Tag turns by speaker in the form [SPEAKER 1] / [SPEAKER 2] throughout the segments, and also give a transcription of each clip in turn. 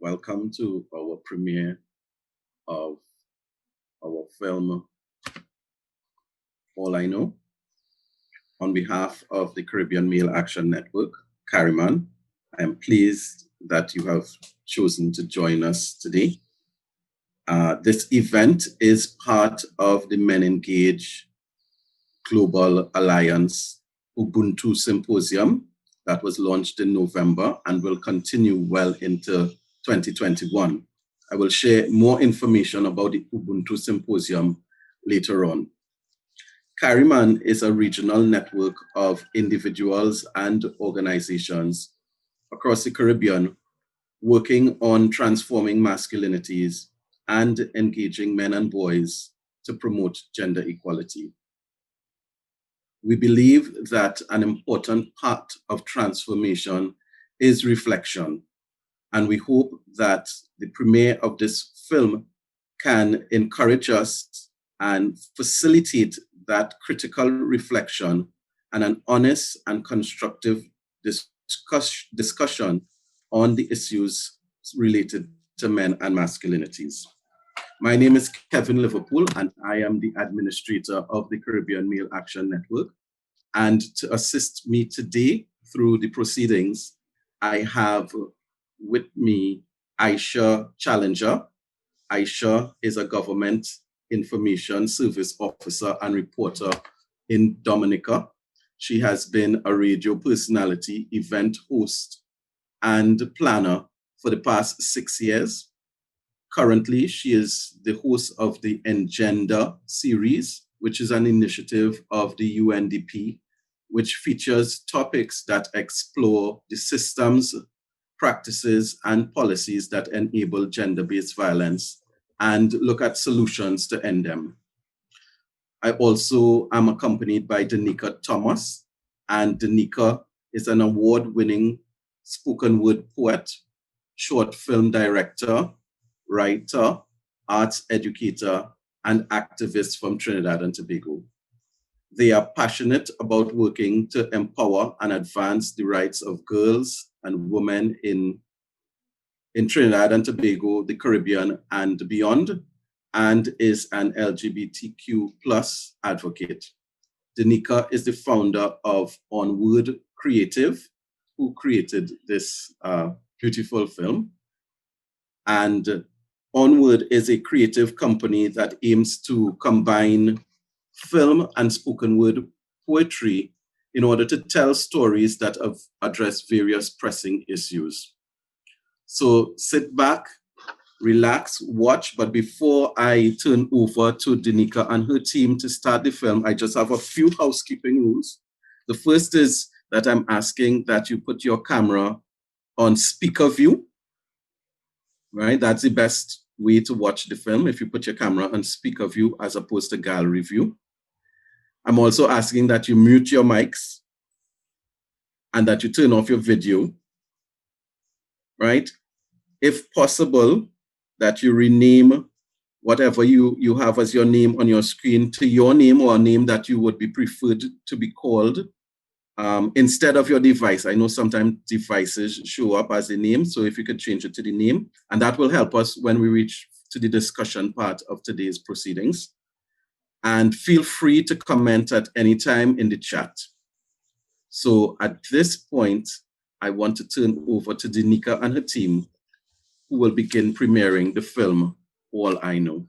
[SPEAKER 1] Welcome to our premiere of our film, All I Know. On behalf of the Caribbean Male Action Network, CariMAN, I am pleased that you have chosen to join us today. This event is part of the MenEngage Global Alliance Ubuntu Symposium that was launched in November and will continue well into 2021. I will share more information about the Ubuntu Symposium later on. CariMAN is a regional network of individuals and organizations across the Caribbean working on transforming masculinities and engaging men and boys to promote gender equality. We believe that an important part of transformation is reflection, and we hope that the premiere of this film can encourage us and facilitate that critical reflection and an honest and constructive discussion on the issues related to men and masculinities. My name is Kevin Liverpool, and I am the administrator of the Caribbean Male Action Network. And to assist me today through the proceedings, I have with me Aisha Challenger. Aisha is a government information service officer and reporter in Dominica. She has been a radio personality, event host, and planner for the past 6 years. Currently, she is the host of the Engender series, which is an initiative of the UNDP, which features topics that explore the systems, practices, and policies that enable gender-based violence and look at solutions to end them. I also am accompanied by Danica Thomas, and Danica is an award-winning spoken word poet, short film director, writer, arts educator, and activist from Trinidad and Tobago. They are passionate about working to empower and advance the rights of girls and women in Trinidad and Tobago, the Caribbean, and beyond, and is an LGBTQ+ advocate. Danica is the founder of Onward Creative, who created this beautiful film. And Onward is a creative company that aims to combine film and spoken word poetry in order to tell stories that address various pressing issues. So sit back, relax, watch, but before I turn over to Danica and her team to start the film, I just have a few housekeeping rules. The first is that I'm asking that you put your camera on speaker view, right? That's the best way to watch the film, if you put your camera on speaker view as opposed to gallery view. I'm also asking that you mute your mics and that you turn off your video, right? If possible, that you rename whatever you have as your name on your screen to your name or a name that you would be preferred to be called instead of your device. I know sometimes devices show up as a name, so if you could change it to the name, and that will help us when we reach to the discussion part of today's proceedings. And feel free to comment at any time in the chat. So at this point, I want to turn over to Danica and her team, who will begin premiering the film, All I Know.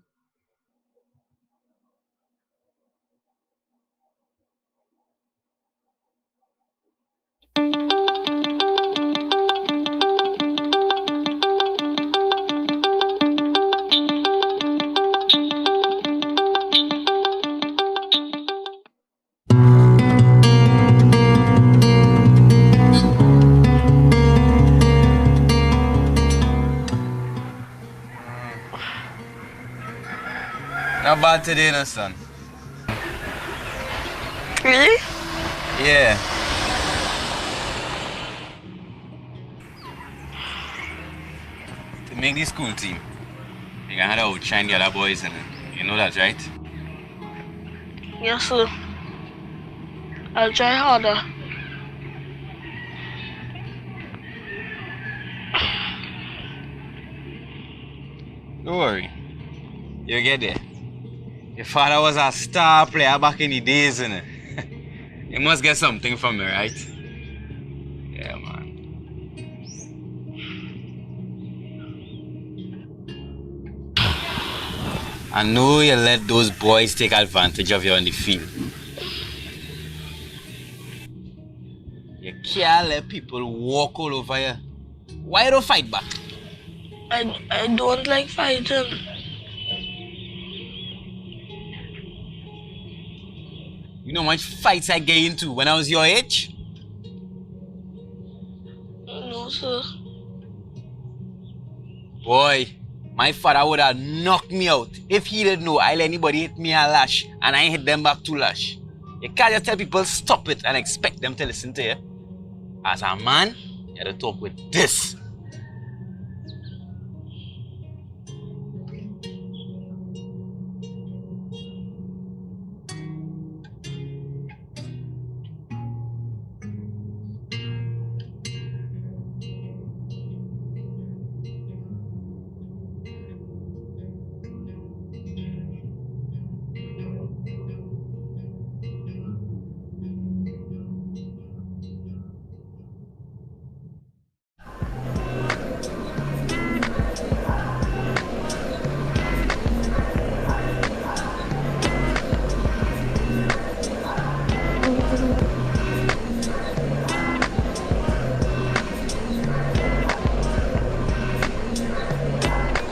[SPEAKER 2] Not bad today, no, son.
[SPEAKER 3] Really?
[SPEAKER 2] Yeah. To make the school team, you gotta outshine the other boys, and you know that, right?
[SPEAKER 3] Yes, sir. I'll try harder.
[SPEAKER 2] Don't worry. You'll get there. Your father was a star player back in the days, innit? You must get something from me, right? Yeah, man. I know you let those boys take advantage of you on the field. You can't let people walk all over you. Why you don't fight back?
[SPEAKER 3] I don't like fighting.
[SPEAKER 2] You know how much fights I get into when I was your age?
[SPEAKER 3] No, sir.
[SPEAKER 2] Boy, my father would have knocked me out if he didn't know I let anybody hit me a lash and I hit them back to lash. You can't just tell people stop it and expect them to listen to you. As a man, you have to talk with this.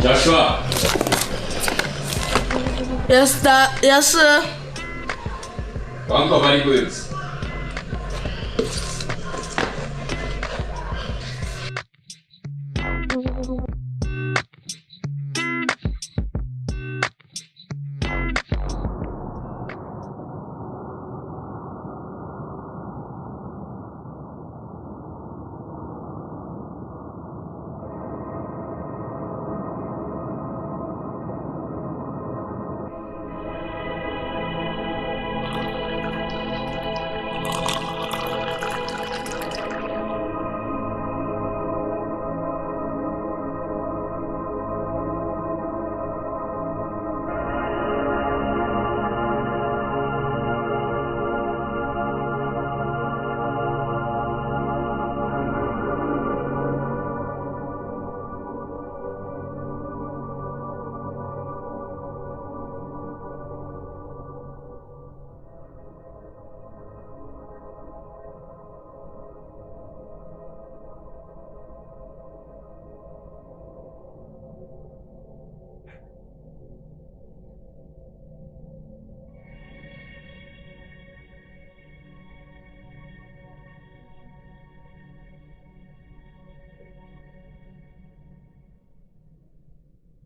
[SPEAKER 2] Joshua!
[SPEAKER 3] Yes, sir.
[SPEAKER 2] Go and cover the goods.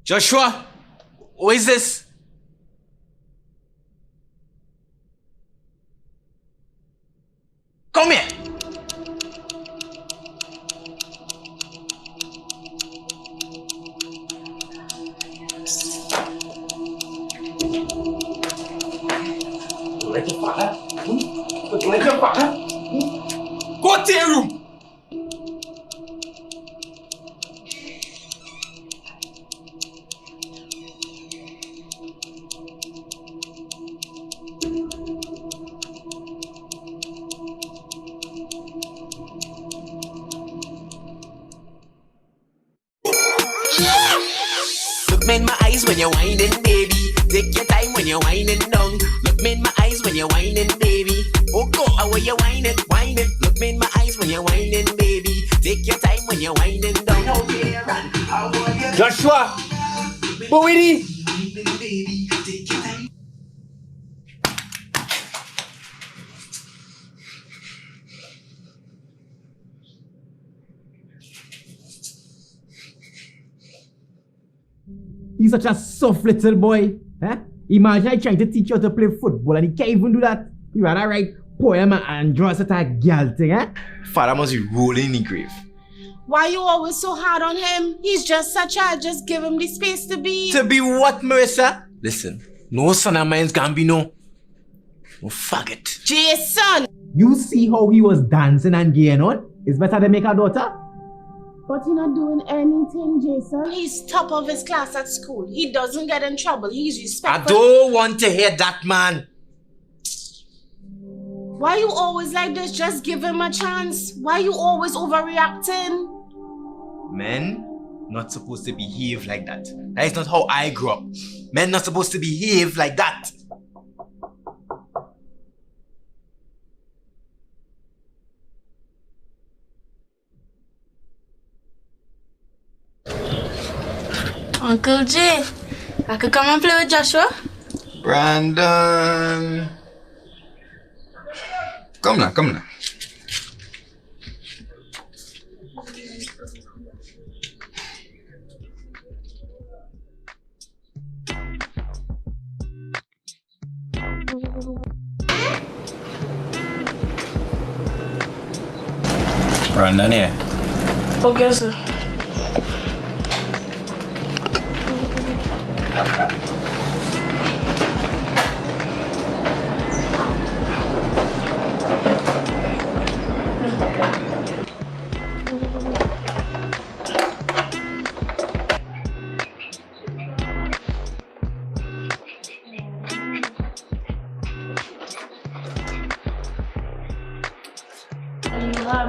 [SPEAKER 2] Joshua, what is this? Come here. Like your father? Like your father? Go to your room.
[SPEAKER 4] Look me in my eyes when you're whining, baby. Take your time when you're whining down. Look me in my eyes when you're whining, baby. Oh, go away, you're whining, whining. Look me in my eyes when you're whining, baby. Take your time when you're whining down.
[SPEAKER 2] Joshua! Wendy!
[SPEAKER 5] He's such a soft little boy. Eh? Imagine I trying to teach you how to play football and he can't even do that. He rather write poem and draw such a girl thing, eh?
[SPEAKER 2] Father must be rolling in the grave.
[SPEAKER 6] Why you always so hard on him? He's just a child. Just give him the space to be.
[SPEAKER 4] To be what, Marissa? Listen, no son of mine's gonna be no faggot.
[SPEAKER 6] Jason!
[SPEAKER 5] You see how he was dancing and gaying on? It's better to make a daughter.
[SPEAKER 6] But he's not doing anything, Jason. He's top of his class at school. He doesn't get in trouble. He's respectful.
[SPEAKER 4] I don't want to hear that, man.
[SPEAKER 6] Why you always like this? Just give him a chance. Why you always overreacting?
[SPEAKER 4] Men not supposed to behave like that. That is not how I grew up. Men not supposed to behave like that.
[SPEAKER 3] Uncle Jay, I could come and play with Joshua?
[SPEAKER 4] Brandon. Come now, come now. Brandon here.
[SPEAKER 3] Okay, sir.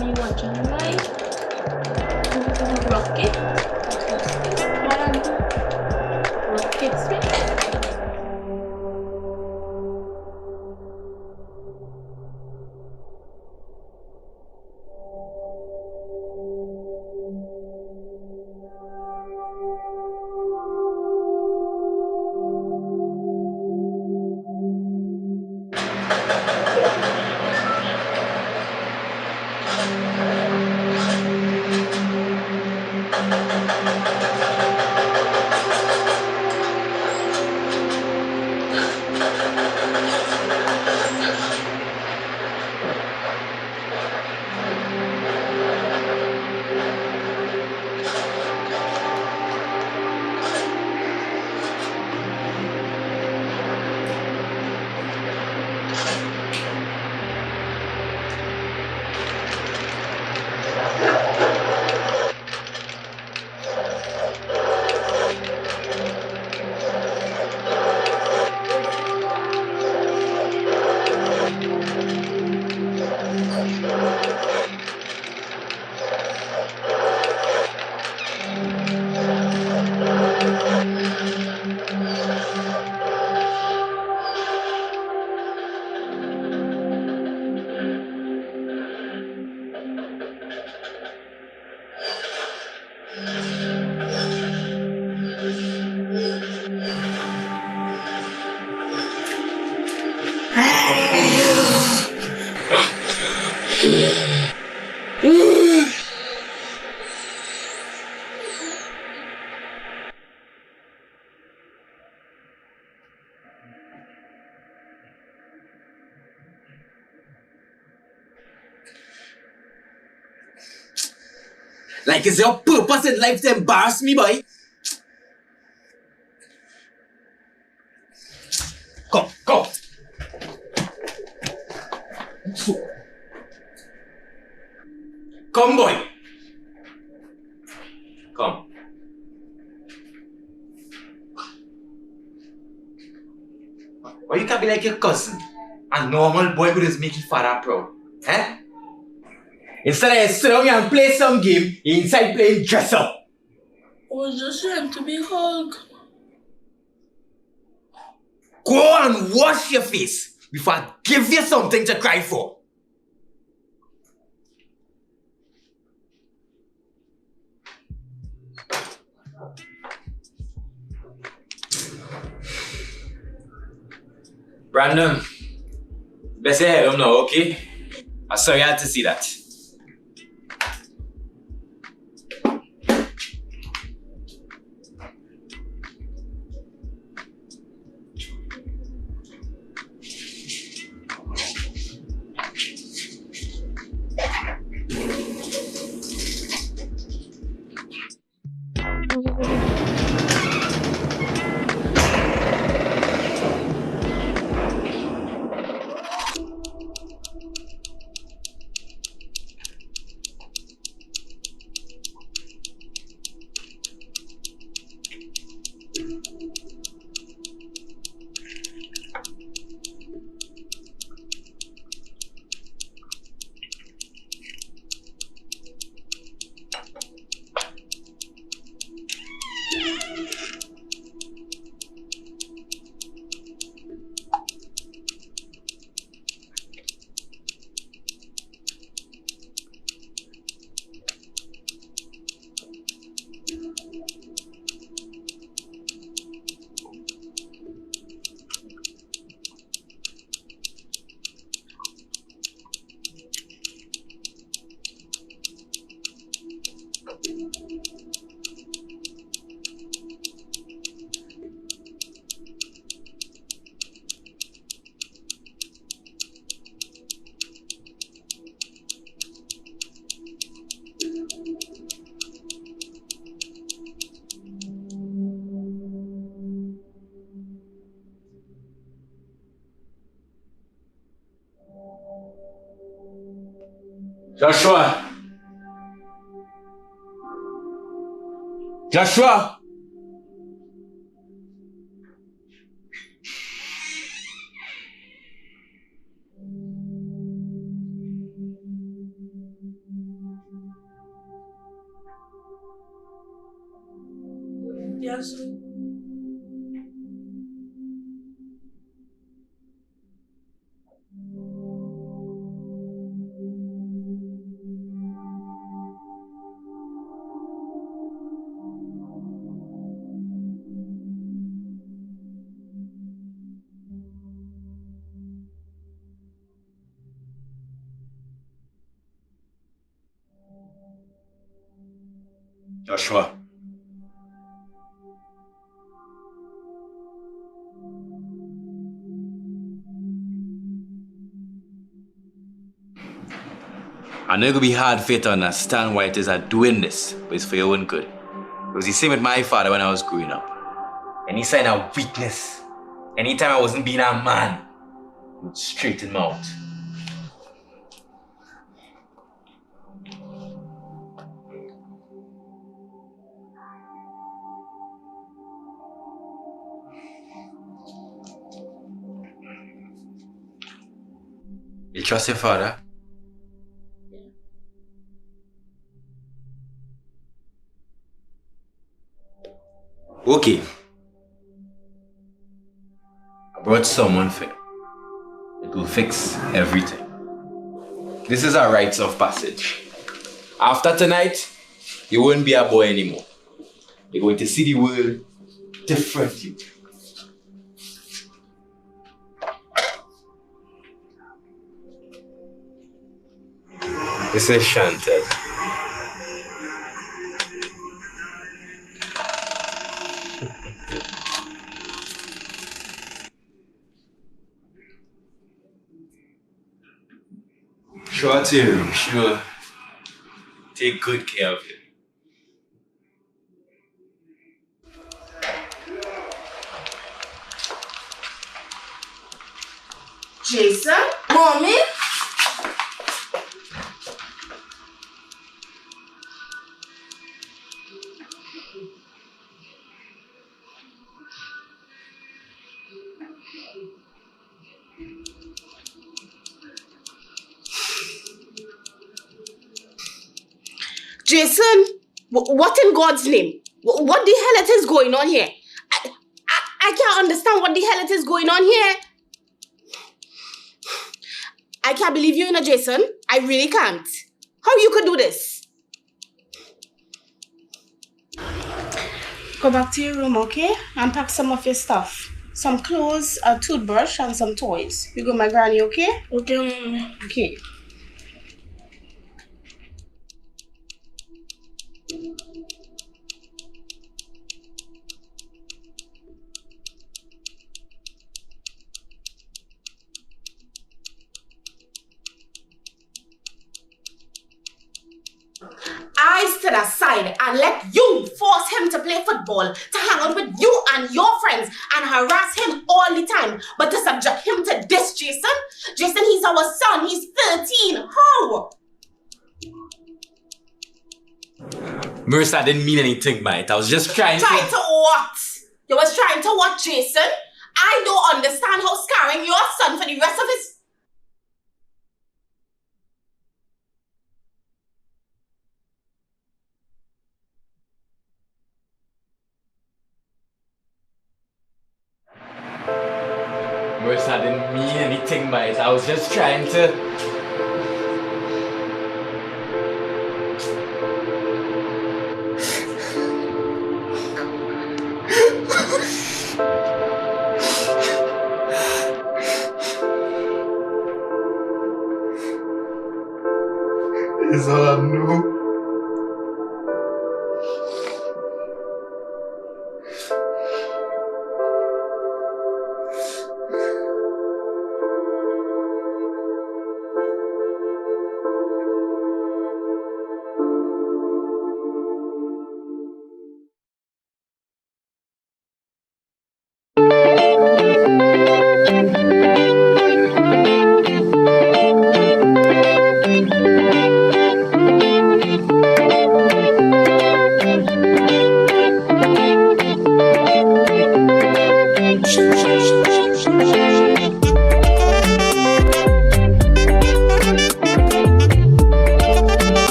[SPEAKER 3] Me watching live. Rocket. Rocket spin.
[SPEAKER 4] Like, is your purpose in life to embarrass me, boy? Come, come. Come, boy. Come. Why you can't be like your cousin? A normal boy who just make his father proud. Eh? Instead of sit down here and play some game, you inside playing dress up.
[SPEAKER 3] I was just trying to be Hulk.
[SPEAKER 4] Go and wash your face before I give you something to cry for. Brandon, best say hello now, okay? I'm sorry I had to see that.
[SPEAKER 2] Joshua! Joshua!
[SPEAKER 3] Yes.
[SPEAKER 2] Joshua. I know it's gonna be hard for you to understand why it is I'm doing this, but it's for your own good. It was the same with my father when I was growing up. Any sign of weakness, anytime I wasn't being a man, he would straighten me out. You trust your father? Okay. I brought someone for you. It will fix everything. This is our rites of passage. After tonight, you won't be a boy anymore. You're going to see the world differently. This is Chantel. Sure to, sure. Take good care of you.
[SPEAKER 3] Jason? Mommy?
[SPEAKER 6] Jason, what in God's name? What the hell it is going on here? I can't understand what the hell it is going on here. I can't believe you, Jason. I really can't. How you could do this? Go back to your room, okay? And pack some of your stuff. Some clothes, a toothbrush, and some toys. You go, my granny, okay?
[SPEAKER 3] Okay, Mommy.
[SPEAKER 6] Okay. I stood aside and let you force him to play football, to hang out with you and your friends and harass him all the time. But to subject him to this, Jason? Jason, he's our son. He's 13. How?
[SPEAKER 2] Marissa, I didn't mean anything by it. I was just trying
[SPEAKER 6] Trying to what? You was trying to what, Jason? I don't understand how scarring your son for the rest of his...
[SPEAKER 2] Marissa, I didn't mean anything by it. I was just trying to... It's all I know.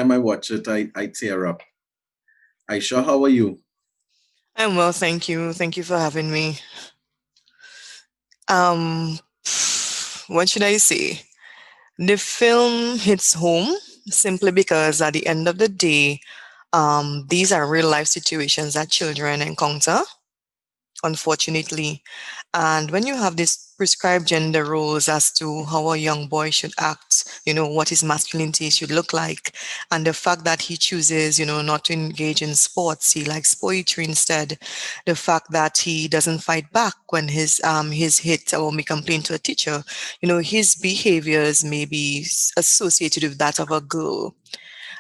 [SPEAKER 1] time I watch it, I tear up. Aisha, how are you?
[SPEAKER 7] I'm well, thank you. Thank you for having me. What should I say? The film hits home simply because at the end of the day, these are real life situations that children encounter, unfortunately. And when you have these prescribed gender roles as to how a young boy should act, what his masculinity should look like, and the fact that he chooses, not to engage in sports, he likes poetry instead, the fact that he doesn't fight back when he's hit or may complain to a teacher, his behaviors may be associated with that of a girl.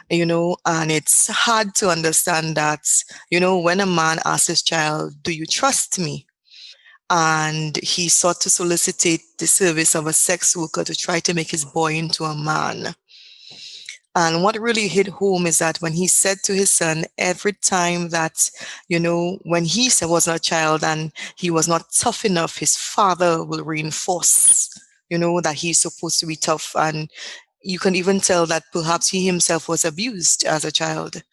[SPEAKER 7] And it's hard to understand that, when a man asks his child, "Do you trust me?" and he sought to solicit the service of a sex worker to try to make his boy into a man. And what really hit home is that when he said to his son, every time that, when he was a child and he was not tough enough, his father will reinforce, that he's supposed to be tough. And you can even tell that perhaps he himself was abused as a child.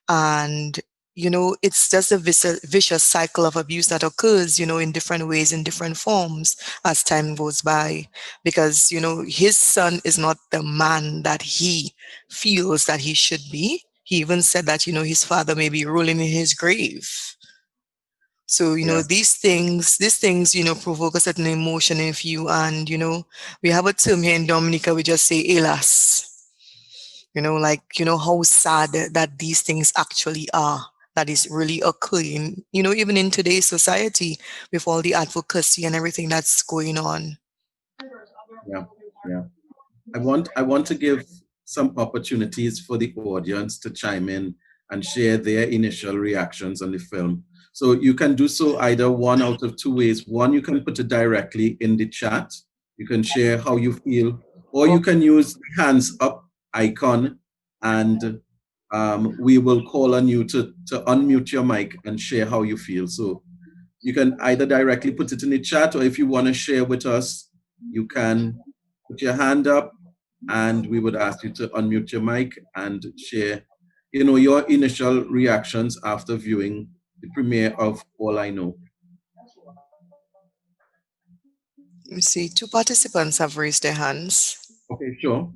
[SPEAKER 7] And it's just a vicious cycle of abuse that occurs, in different ways, in different forms as time goes by. Because, his son is not the man that he feels that he should be. He even said that, his father may be rolling in his grave. So,
[SPEAKER 1] Yeah.
[SPEAKER 7] these things, provoke a certain emotion in you. And, we have a term here in Dominica, we just say, "Elas." How sad that these things actually are, that is really occurring, even in today's society with all the advocacy and everything that's going on.
[SPEAKER 1] Yeah. Yeah. I want to give some opportunities for the audience to chime in and share their initial reactions on the film. So you can do so either one out of two ways. One, you can put it directly in the chat. You can share how you feel, or you can use the hands up icon, and we will call on you to unmute your mic and share how you feel. So you can either directly put it in the chat, or if you want to share with us, you can put your hand up and we would ask you to unmute your mic and share, your initial reactions after viewing the premiere of All I Know.
[SPEAKER 7] You see, 2 participants have raised their hands.
[SPEAKER 1] Okay, sure.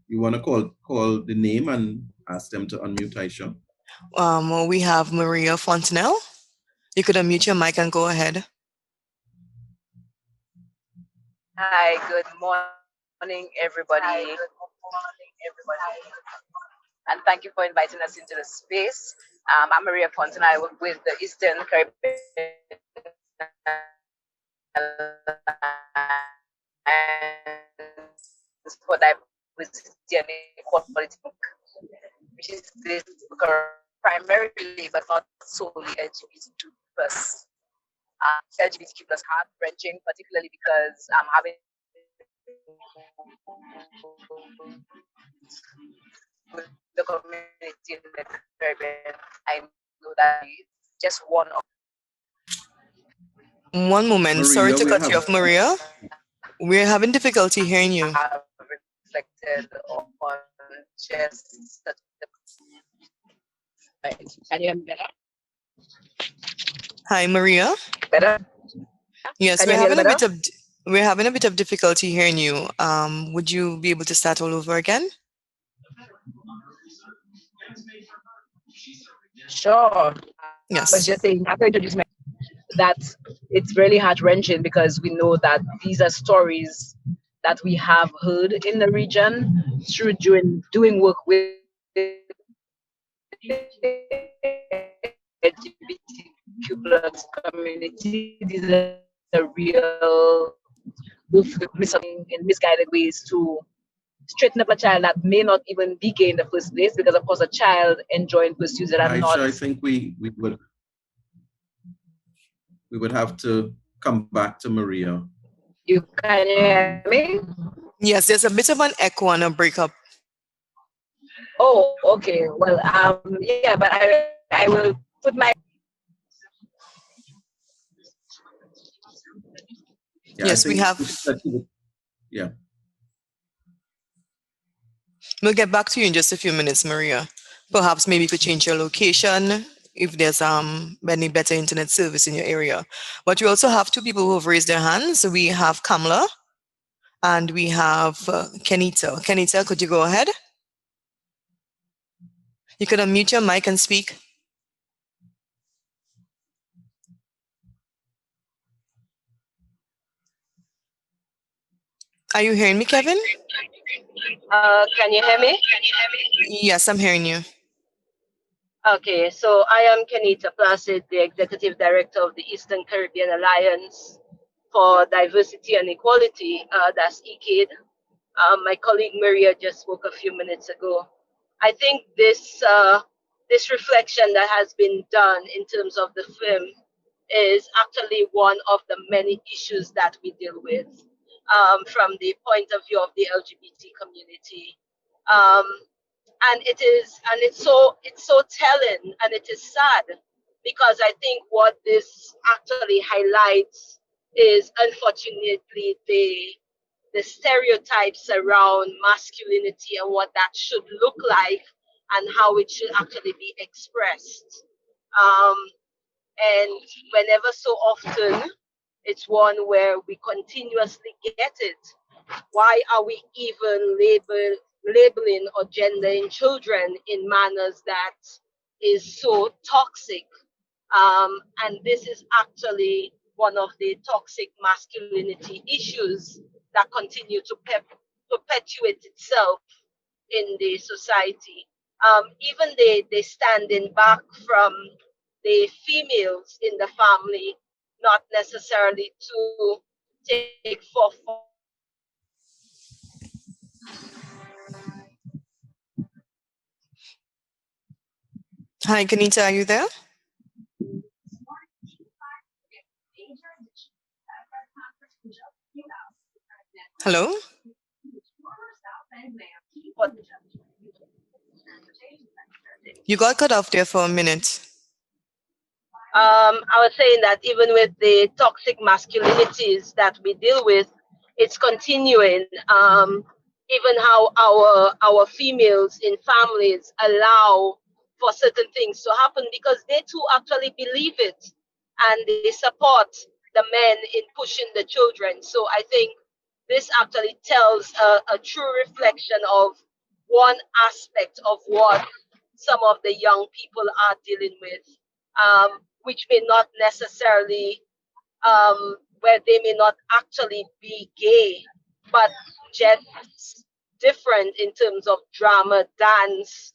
[SPEAKER 1] You want to call the name and ask them to unmute, Aisha?
[SPEAKER 7] We have Maria Fontenelle. You could unmute your mic and go ahead.
[SPEAKER 8] Hi, good morning, everybody. And thank you for inviting us into the space. I'm Maria Ponton. I work with the Eastern Caribbean for Diversity and Equality, which is this primarily, but not solely, LGBTQ plus. LGBTQ plus heart-wrenching, particularly because I'm having with the community in the Caribbean. I know that it's just one of.
[SPEAKER 7] One moment.
[SPEAKER 1] Maria,
[SPEAKER 7] sorry to cut you off, Maria. We're having difficulty hearing you.
[SPEAKER 8] Have reflected on just such a. Can you hear me better?
[SPEAKER 7] Hi, Maria.
[SPEAKER 8] Better?
[SPEAKER 7] Yes, we're having a bit of difficulty hearing you. Would you be able to start all over again?
[SPEAKER 8] Sure.
[SPEAKER 7] Yes.
[SPEAKER 8] I was just saying, after introducing that it's really heart-wrenching because we know that these are stories that we have heard in the region through doing work with LGBTQ plus community. These are real in misguided ways to straighten up a child that may not even be gay in the first place, because of course a child enjoying pursuits that are
[SPEAKER 1] Aisha,
[SPEAKER 8] not.
[SPEAKER 1] I think we would have to come back to Maria.
[SPEAKER 8] You can hear me?
[SPEAKER 7] Yes, there's a bit of an echo and a breakup.
[SPEAKER 8] Oh, okay. Well, yeah, but I will put my.
[SPEAKER 1] Yeah,
[SPEAKER 7] yes, we have.
[SPEAKER 1] Yeah.
[SPEAKER 7] We'll get back to you in just a few minutes, Maria. Perhaps maybe you could change your location if there's any better internet service in your area. But we also have two people who have raised their hands. We have Kamla and we have Kenita. Kenita, could you go ahead? You can unmute your mic and speak. Are you hearing me, Kevin?
[SPEAKER 9] Can you hear me?
[SPEAKER 7] Yes, I'm hearing you.
[SPEAKER 9] Okay, so I am Kenita Placid, the Executive Director of the Eastern Caribbean Alliance for Diversity and Equality, that's ECADE. My colleague Maria just spoke a few minutes ago. I think this reflection that has been done in terms of the film is actually one of the many issues that we deal with from the point of view of the LGBT community. And it's so telling, and it is sad, because I think what this actually highlights is, unfortunately, the stereotypes around masculinity and what that should look like and how it should actually be expressed. And whenever so often, it's one where we continuously get it. Why are we even labeling or gendering children in manners that is so toxic? And this is actually one of the toxic masculinity issues that continue to perpetuate itself in the society. Even they standing back from the females in the family, not necessarily to take forth.
[SPEAKER 7] Hi, Kenita, are you there? Hello? You got cut off there for a minute.
[SPEAKER 9] I was saying that even with the toxic masculinities that we deal with, it's continuing. Even how our females in families allow for certain things to happen because they too actually believe it, and they support the men in pushing the children. So I think this actually tells a true reflection of one aspect of what some of the young people are dealing with. Which may not necessarily, where they may not actually be gay, but just different in terms of drama, dance,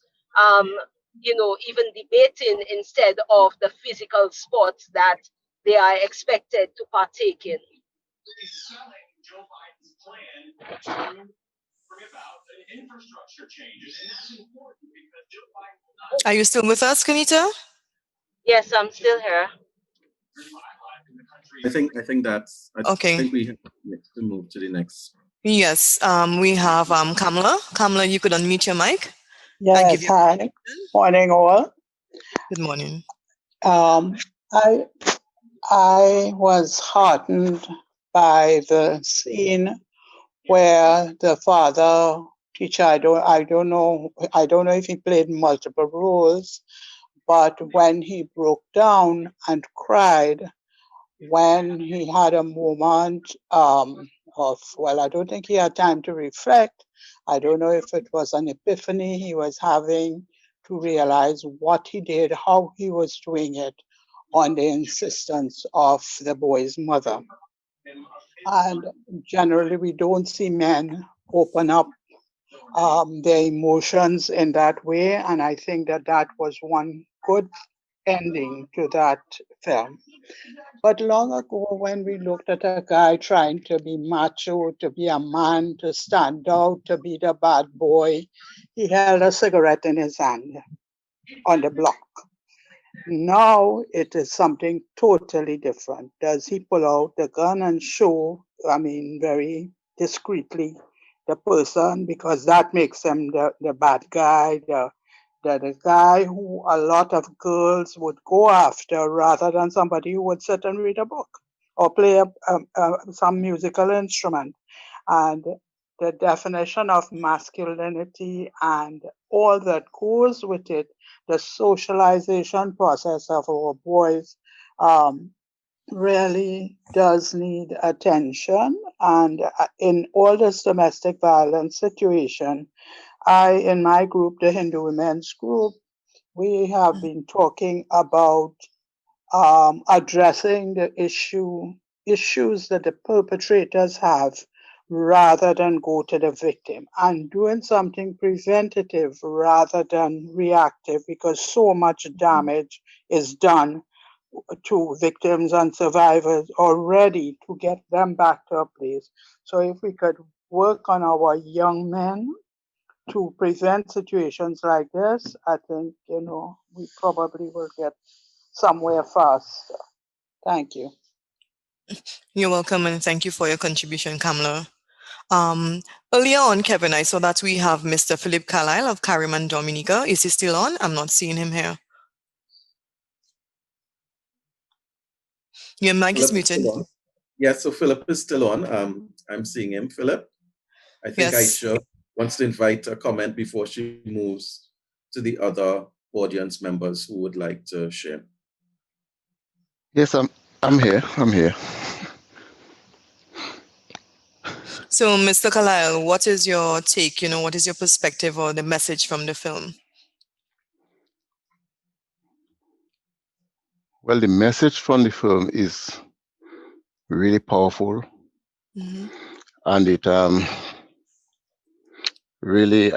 [SPEAKER 9] even debating instead of the physical sports that they are expected to partake in.
[SPEAKER 7] Are you still with us, Kenita?
[SPEAKER 9] Yes, I'm still here.
[SPEAKER 1] I think that's
[SPEAKER 7] okay.
[SPEAKER 1] I think we have to move to the next.
[SPEAKER 7] Yes, we have Kamla. Kamla, you could unmute your mic.
[SPEAKER 10] Yes, hi. Morning, all.
[SPEAKER 7] Good morning.
[SPEAKER 10] I was heartened by the scene where the father teacher, I don't know if he played multiple roles, but when he broke down and cried, when he had a moment of, well, I don't think he had time to reflect. I don't know if it was an epiphany he was having to realize what he did, how he was doing it on the insistence of the boy's mother. And generally, we don't see men open up their emotions in that way. And I think that was one good ending to that film. But long ago, when we looked at a guy trying to be macho, to be a man, to stand out, to be the bad boy, he held a cigarette in his hand on the block. Now it is something totally different. Does he pull out the gun and show, very discreetly, the person, because that makes him the bad guy, the guy who a lot of girls would go after rather than somebody who would sit and read a book or play some musical instrument. And the definition of masculinity and all that goes with it, the socialization process of our boys, really does need attention. And in all this domestic violence situation, in my group, the Hindu Women's Group, we have been talking about addressing the issues that the perpetrators have rather than go to the victim, and doing something preventative rather than reactive, because so much damage is done to victims and survivors already to get them back to a place. So if we could work on our young men to prevent situations like this, I think, we probably will get somewhere faster. Thank you.
[SPEAKER 7] You're welcome, and thank you for your contribution, Kamla. Earlier on, Kevin, I saw that we have Mr. Philip Carlisle of CariMAN Dominica. Is he still on? I'm not seeing him here. Your mic is muted.
[SPEAKER 1] Yes, so Philip is still on. I'm seeing him. Philip, I think
[SPEAKER 7] Yes.
[SPEAKER 1] Aisha wants to invite a comment before she moves to the other audience members who would like to share.
[SPEAKER 11] Yes, I'm here. I'm here.
[SPEAKER 7] So, Mr. Carlisle, what is your take? What is your perspective or the message from the film?
[SPEAKER 11] Well, the message from the film is really powerful, and it really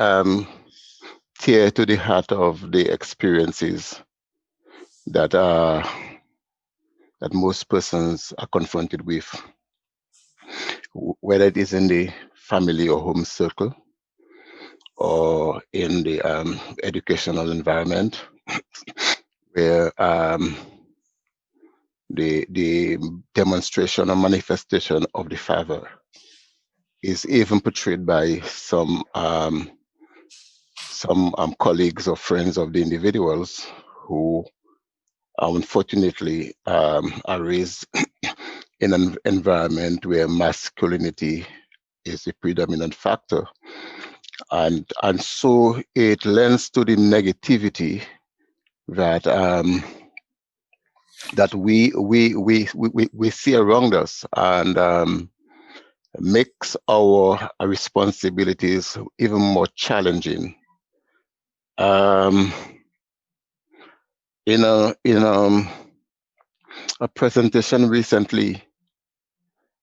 [SPEAKER 11] tear to the heart of the experiences that that most persons are confronted with, whether it is in the family or home circle or in the educational environment, where the demonstration or manifestation of the father is even portrayed by some colleagues or friends of the individuals who unfortunately are raised in an environment where masculinity is the predominant factor, and so it lends to the negativity that that we see around us, and makes our responsibilities even more challenging. In a presentation recently,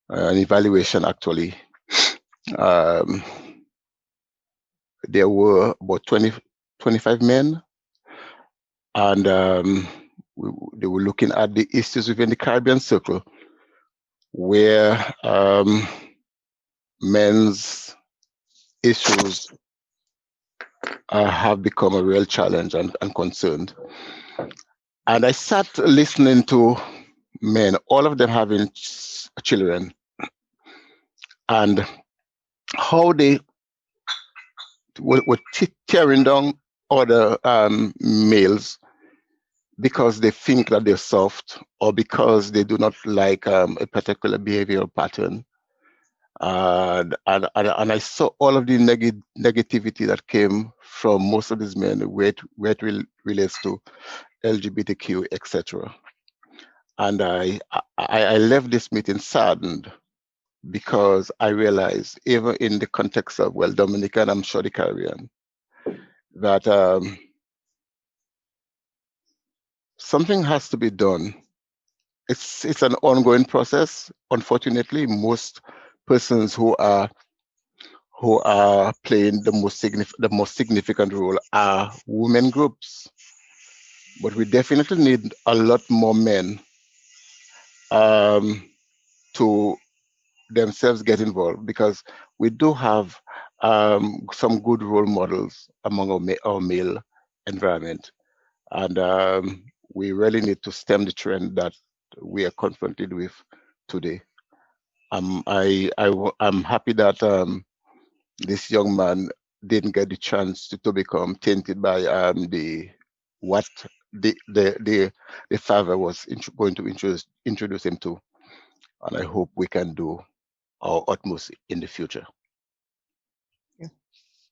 [SPEAKER 11] an evaluation actually, there were about 25 men, and they were looking at the issues within the Caribbean circle, where men's issues have become a real challenge and concern. And I sat listening to men, all of them having children, and how they were tearing down other males because they think that they're soft, or because they do not like a particular behavioral pattern. And I saw all of the negativity that came from most of these men, where it relates to LGBTQ, etc. And I left this meeting saddened, because I realized, even in the context of, well, Dominica and I'm sure the Caribbean, that something has to be done. It's an ongoing process. Unfortunately, most persons who are playing the most significant role are women groups, but we definitely need a lot more men to themselves get involved, because we do have some good role models among our male environment, and we really need to stem the trend that we are confronted with today. I'm happy that this young man didn't get the chance to become tainted by what the father was going to introduce him to, and I hope we can do our utmost in the future.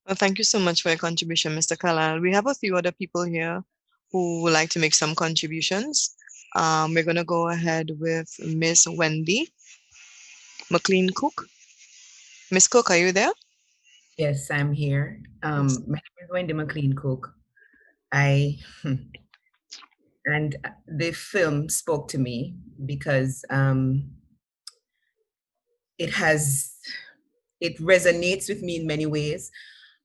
[SPEAKER 7] Well, thank you so much for your contribution, Mr. Kalal. We have a few other people here who would like to make some contributions. We're going to go ahead with Miss Wendy Mclean Cook. Miss Cook, are you there?
[SPEAKER 12] Yes, I'm here. My name is Wendy Mclean Cook. And the film spoke to me because it resonates with me in many ways.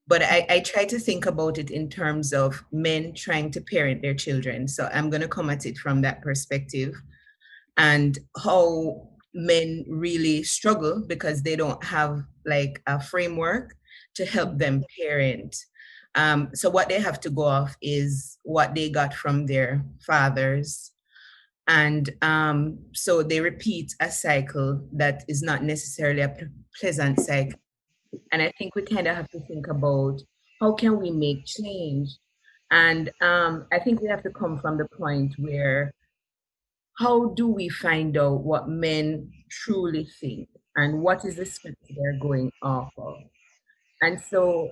[SPEAKER 12] But I try to think about it in terms of men trying to parent their children. So I'm going to come at it from that perspective, and how men really struggle because they don't have like a framework to help them parent. So what they have to go off is what they got from their fathers. And so they repeat a cycle that is not necessarily a pleasant cycle. And I think we kind of have to think about how can we make change? And I think we have to come from the point where how do we find out what men truly think and what is the script they're going off of? And so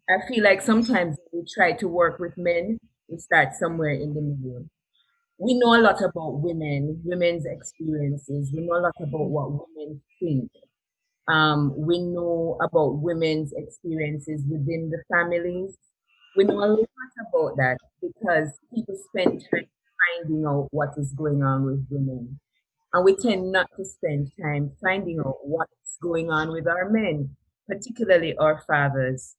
[SPEAKER 12] I feel like sometimes we try to work with men, we start somewhere in the middle. We know a lot about women, women's experiences. We know a lot about what women think. We know about women's experiences within the families. We know a lot about that because people spend time finding out what is going on with women. And we tend not to spend time finding out what's going on with our men, particularly our fathers.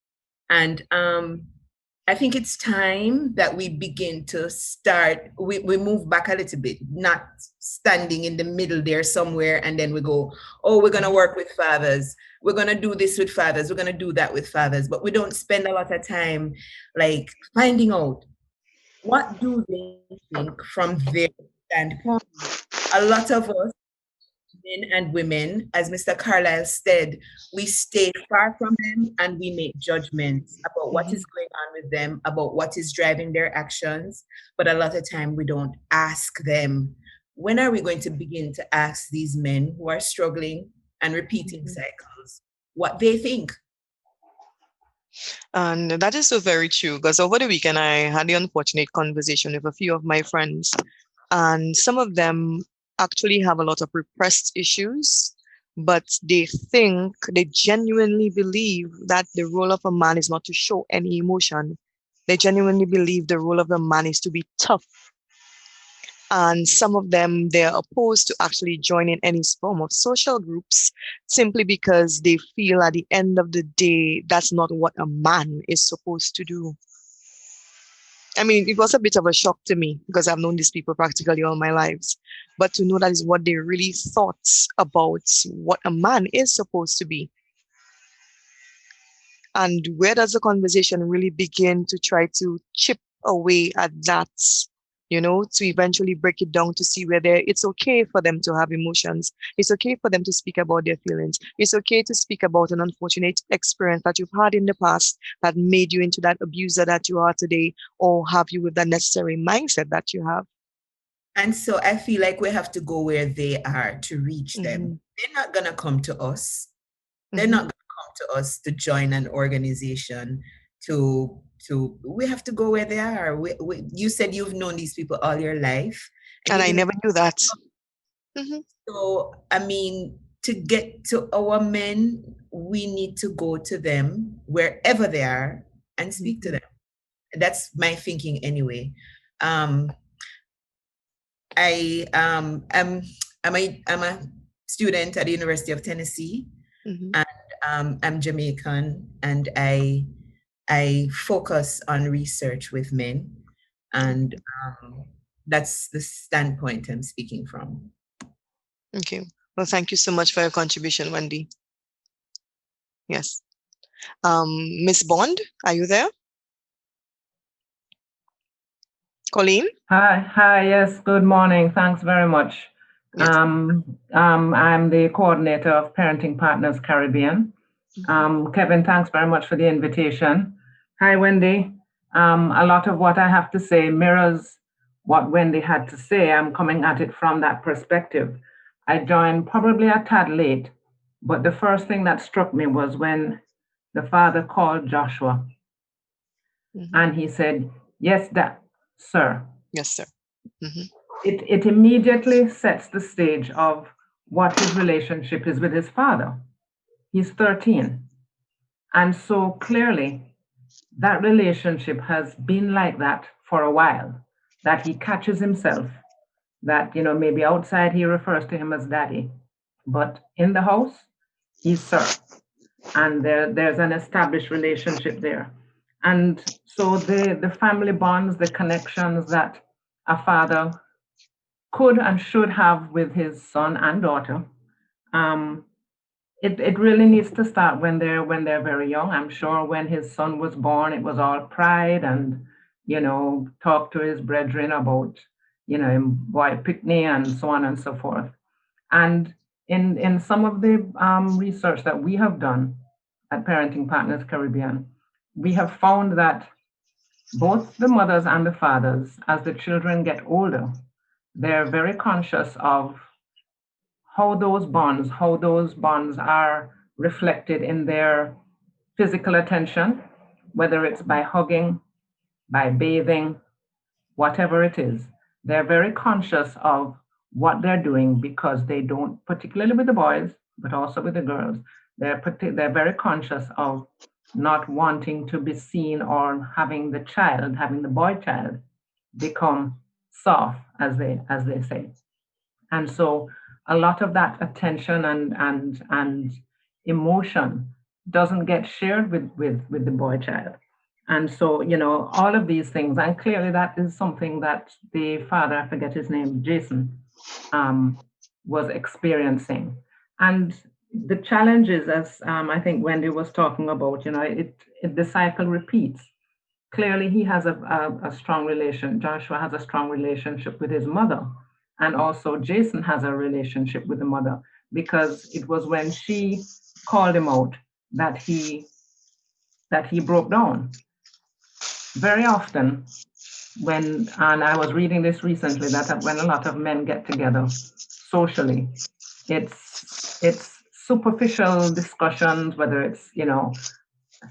[SPEAKER 12] And I think it's time that we begin to start, we move back a little bit, not standing in the middle there somewhere, and then we go, oh, we're going to work with fathers. We're going to do this with fathers. We're going to do that with fathers. But we don't spend a lot of time like finding out what do they think from their standpoint. A lot of us, men and women, as Mr. Carlyle said, we stay far from them and we make judgments about what is going on with them, about what is driving their actions. But a lot of time we don't ask them, when are we going to begin to ask these men who are struggling and repeating cycles what they think?
[SPEAKER 7] And that is so very true, because over the weekend I had the unfortunate conversation with a few of my friends, and some of them actually have a lot of repressed issues, but they genuinely believe that the role of a man is not to show any emotion. They genuinely believe the role of a man is to be tough. And some of them, they're opposed to actually joining any form of social groups simply because they feel at the end of the day, that's not what a man is supposed to do. I mean, it was a bit of a shock to me because I've known these people practically all my lives. But to know that is what they really thought about what a man is supposed to be. And where does the conversation really begin to try to chip away at that, to eventually break it down to see whether it's okay for them to have emotions. It's okay for them to speak about their feelings. It's okay to speak about an unfortunate experience that you've had in the past that made you into that abuser that you are today, or have you with that necessary mindset that you have.
[SPEAKER 12] And so I feel like we have to go where they are to reach them. They're not going to come to us. They're not going to come to us to join an organization we have to go where they are. You said you've known these people all your life.
[SPEAKER 7] And I never knew that.
[SPEAKER 12] So, I mean, to get to our men, we need to go to them wherever they are and speak to them. That's my thinking anyway. I'm a student at the University of Tennessee, and I'm Jamaican, and I focus on research with men, and that's the standpoint I'm speaking from.
[SPEAKER 7] Okay. Well, thank you so much for your contribution, Wendy. Yes. Miss Bond, are you there? Colleen?
[SPEAKER 13] Hi, yes, good morning. Thanks very much.
[SPEAKER 7] Yes.
[SPEAKER 13] I'm the coordinator of Parenting Partners Caribbean. Kevin, thanks very much for the invitation. Hi, Wendy. A lot of what I have to say mirrors what Wendy had to say. I'm coming at it from that perspective. I joined probably a tad late, but the first thing that struck me was when the father called Joshua and he said, "Yes, sir."
[SPEAKER 7] Yes, sir.
[SPEAKER 13] It immediately sets the stage of what his relationship is with his father. He's 13. And so clearly, that relationship has been like that for a while, that he catches himself, that, maybe outside he refers to him as daddy, but in the house, he's sir. And there's an established relationship there. And so the family bonds, the connections that a father could and should have with his son and daughter, it really needs to start when they're very young. I'm sure when his son was born, it was all pride and, talk to his brethren about, boy picnic and so on and so forth. And in some of the research that we have done at Parenting Partners Caribbean, we have found that both the mothers and the fathers, as the children get older, they're very conscious of how those bonds are reflected in their physical attention, whether it's by hugging, by bathing, whatever it is. They're very conscious of what they're doing because they don't, particularly with the boys, but also with the girls, they're very conscious of not wanting to be seen or having the boy child become soft, as they say. And so a lot of that attention and emotion doesn't get shared with the boy child. And so, all of these things, and clearly that is something that the father, I forget his name, Jason, was experiencing. And the challenge is, as I think Wendy was talking about, the cycle repeats. Clearly he has a strong relation, Joshua has a strong relationship with his mother. And also Jason has a relationship with the mother, because it was when she called him out that he broke down. Very often and I was reading this recently, that when a lot of men get together socially, it's superficial discussions, whether it's,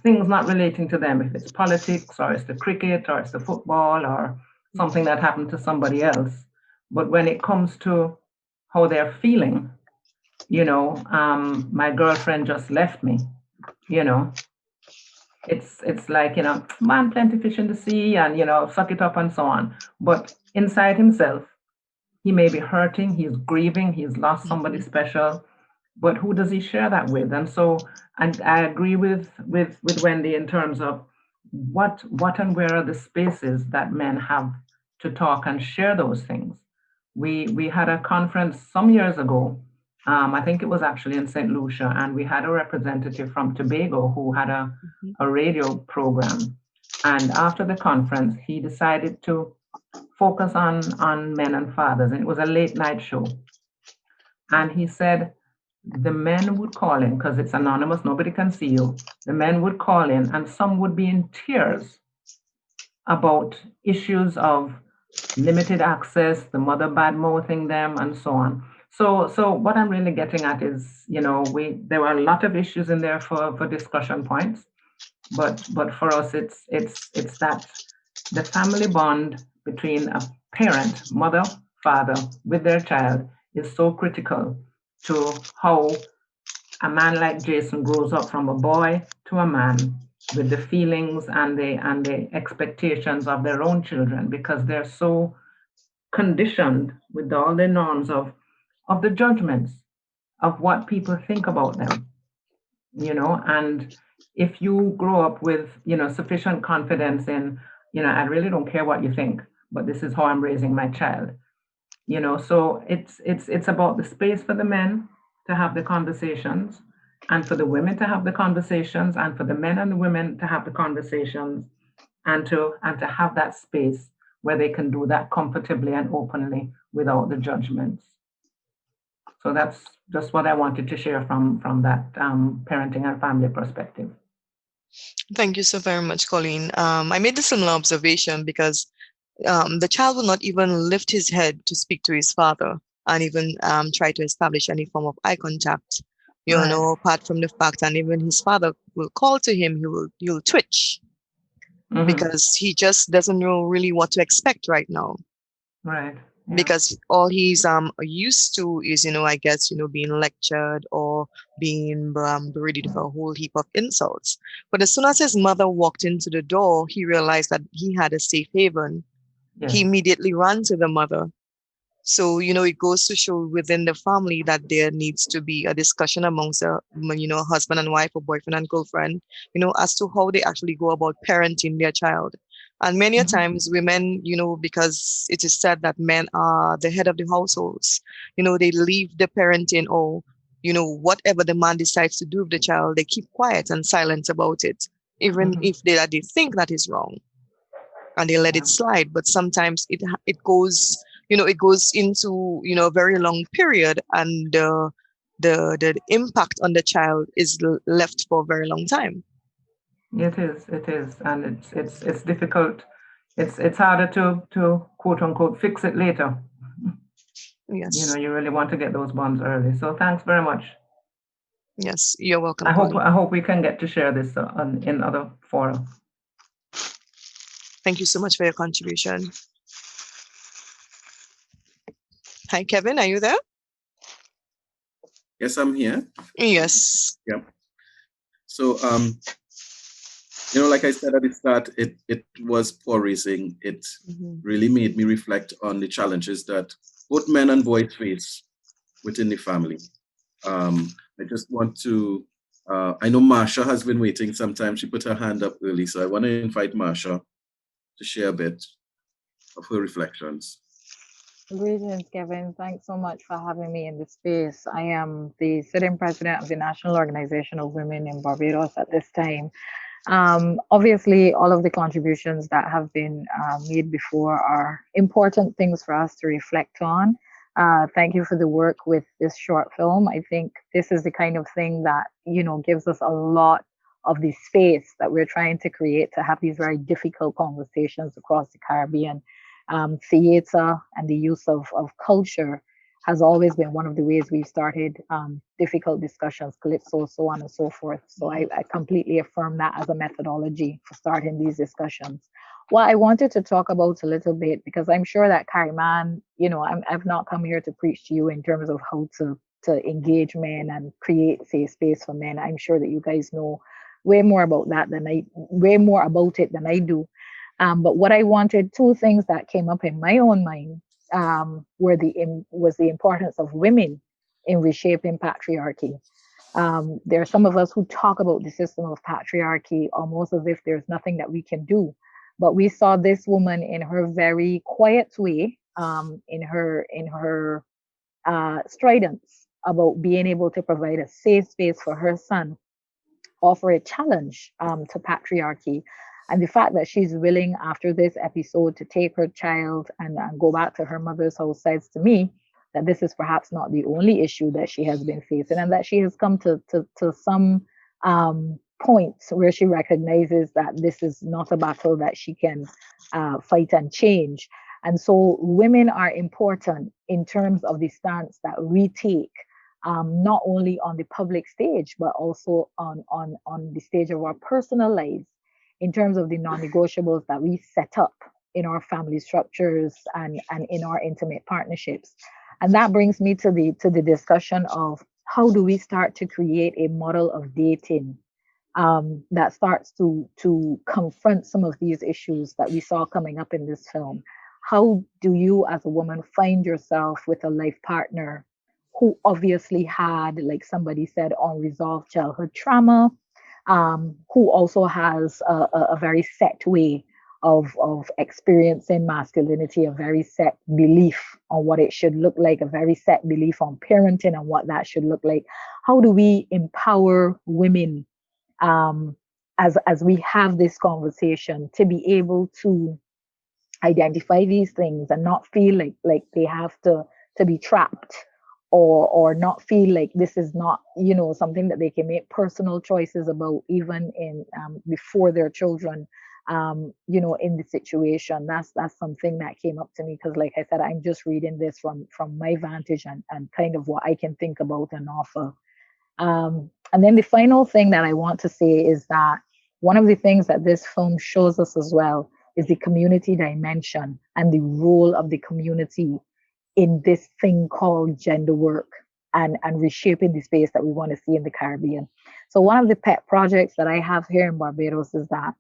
[SPEAKER 13] things not relating to them, if it's politics or it's the cricket or it's the football or something that happened to somebody else. But when it comes to how they're feeling, my girlfriend just left me, it's like, man, plenty fish in the sea and, suck it up and so on. But inside himself, he may be hurting, he's grieving, he's lost somebody special, but who does he share that with? And so, and I agree with Wendy in terms of what and where are the spaces that men have to talk and share those things. We had a conference some years ago, I think it was actually in St. Lucia, and we had a representative from Tobago who had a radio program. And after the conference, he decided to focus on men and fathers, and it was a late night show. And he said the men would call in, because it's anonymous, nobody can see you. The men would call in, and some would be in tears about issues of limited access, the mother bad-mouthing them, and so on. So what I'm really getting at is, there were a lot of issues in there for discussion points, but for us, it's that the family bond between a parent, mother, father, with their child is so critical to how a man like Jason grows up from a boy to a man, with the feelings and the expectations of their own children, because they're so conditioned with all the norms of the judgments of what people think about them, and if you grow up with, sufficient confidence in, I really don't care what you think, but this is how I'm raising my child, so it's about the space for the men to have the conversations, and for the women to have the conversations, and for the men and the women to have the conversations, and to have that space where they can do that comfortably and openly without the judgments. So that's just what I wanted to share from that parenting and family perspective.
[SPEAKER 7] Thank you so very much, Colleen. I made a similar observation because the child will not even lift his head to speak to his father and even try to establish any form of eye contact You
[SPEAKER 13] Right.
[SPEAKER 7] know, apart from the fact, and even his father will call to him, he'll twitch because he just doesn't know really what to expect right now.
[SPEAKER 13] Right. Yeah.
[SPEAKER 7] Because all he's used to is, I guess, being lectured or being berated for a whole heap of insults. But as soon as his mother walked into the door, he realized that he had a safe haven.
[SPEAKER 13] Yes.
[SPEAKER 7] He immediately ran to the mother. So, it goes to show within the family that there needs to be a discussion amongst husband and wife or boyfriend and girlfriend, as to how they actually go about parenting their child. And many a times women, because it is said that men are the head of the households, they leave the parenting or, whatever the man decides to do with the child, they keep quiet and silent about it, even if they think that is wrong. And they let it slide. But sometimes it goes, it goes into, a very long period, and the impact on the child is left for a very long time.
[SPEAKER 13] It is, and it's difficult. It's harder to quote unquote fix it later.
[SPEAKER 7] Yes.
[SPEAKER 13] You really want to get those bonds early. So thanks very much.
[SPEAKER 7] Yes, you're welcome.
[SPEAKER 13] I hope we can get to share this in other fora.
[SPEAKER 7] Thank you so much for your contribution. Hi, Kevin, are you there?
[SPEAKER 1] Yes, I'm here.
[SPEAKER 7] Yes.
[SPEAKER 1] Yeah. So, like I said at the start, it was poor raising. It really made me reflect on the challenges that both men and boys face within the family. I just want to, I know Marsha has been waiting some time. She put her hand up early, so I want to invite Marsha to share a bit of her reflections.
[SPEAKER 14] Greetings, Kevin. Thanks so much for having me in this space. I am the sitting president of the National Organization of Women in Barbados at this time. Obviously, all of the contributions that have been made before are important things for us to reflect on. Thank you for the work with this short film. I think this is the kind of thing that, gives us a lot of the space that we're trying to create to have these very difficult conversations across the Caribbean. Theater and the use of culture has always been one of the ways we've started difficult discussions, calypso, so on and so forth. So I completely affirm that as a methodology for starting these discussions. What I wanted to talk about a little bit, because I'm sure that CariMAN, I've not come here to preach to you in terms of how to engage men and create safe space for men. I'm sure that you guys know way more about it than I do. But what I wanted, two things that came up in my own mind was the importance of women in reshaping patriarchy. There are some of us who talk about the system of patriarchy almost as if there's nothing that we can do. But we saw this woman in her very quiet way, in her stridence about being able to provide a safe space for her son, offer a challenge to patriarchy. And the fact that she's willing after this episode to take her child and go back to her mother's house says to me that this is perhaps not the only issue that she has been facing, and that she has come to some points where she recognizes that this is not a battle that she can fight and change. And so women are important in terms of the stance that we take, not only on the public stage, but also on the stage of our personal lives, in terms of the non-negotiables that we set up in our family structures and in our intimate partnerships. And that brings me to the discussion of how do we start to create a model of dating that starts to confront some of these issues that we saw coming up in this film. How do you as a woman find yourself with a life partner who obviously had, like somebody said, unresolved childhood trauma, who also has a very set way of experiencing masculinity, a very set belief on what it should look like, a very set belief on parenting and what that should look like? How do we empower women as we have this conversation to be able to identify these things and not feel like they have to be trapped, or not feel like this is not, something that they can make personal choices about, even in before their children, in the situation. That's something that came up to me, because like I said, I'm just reading this from my vantage and kind of what I can think about and offer. And then the final thing that I want to say is that one of the things that this film shows us as well is the community dimension and the role of the community in this thing called gender work and reshaping the space that we want to see in the Caribbean. So one of the pet projects that I have here in Barbados is that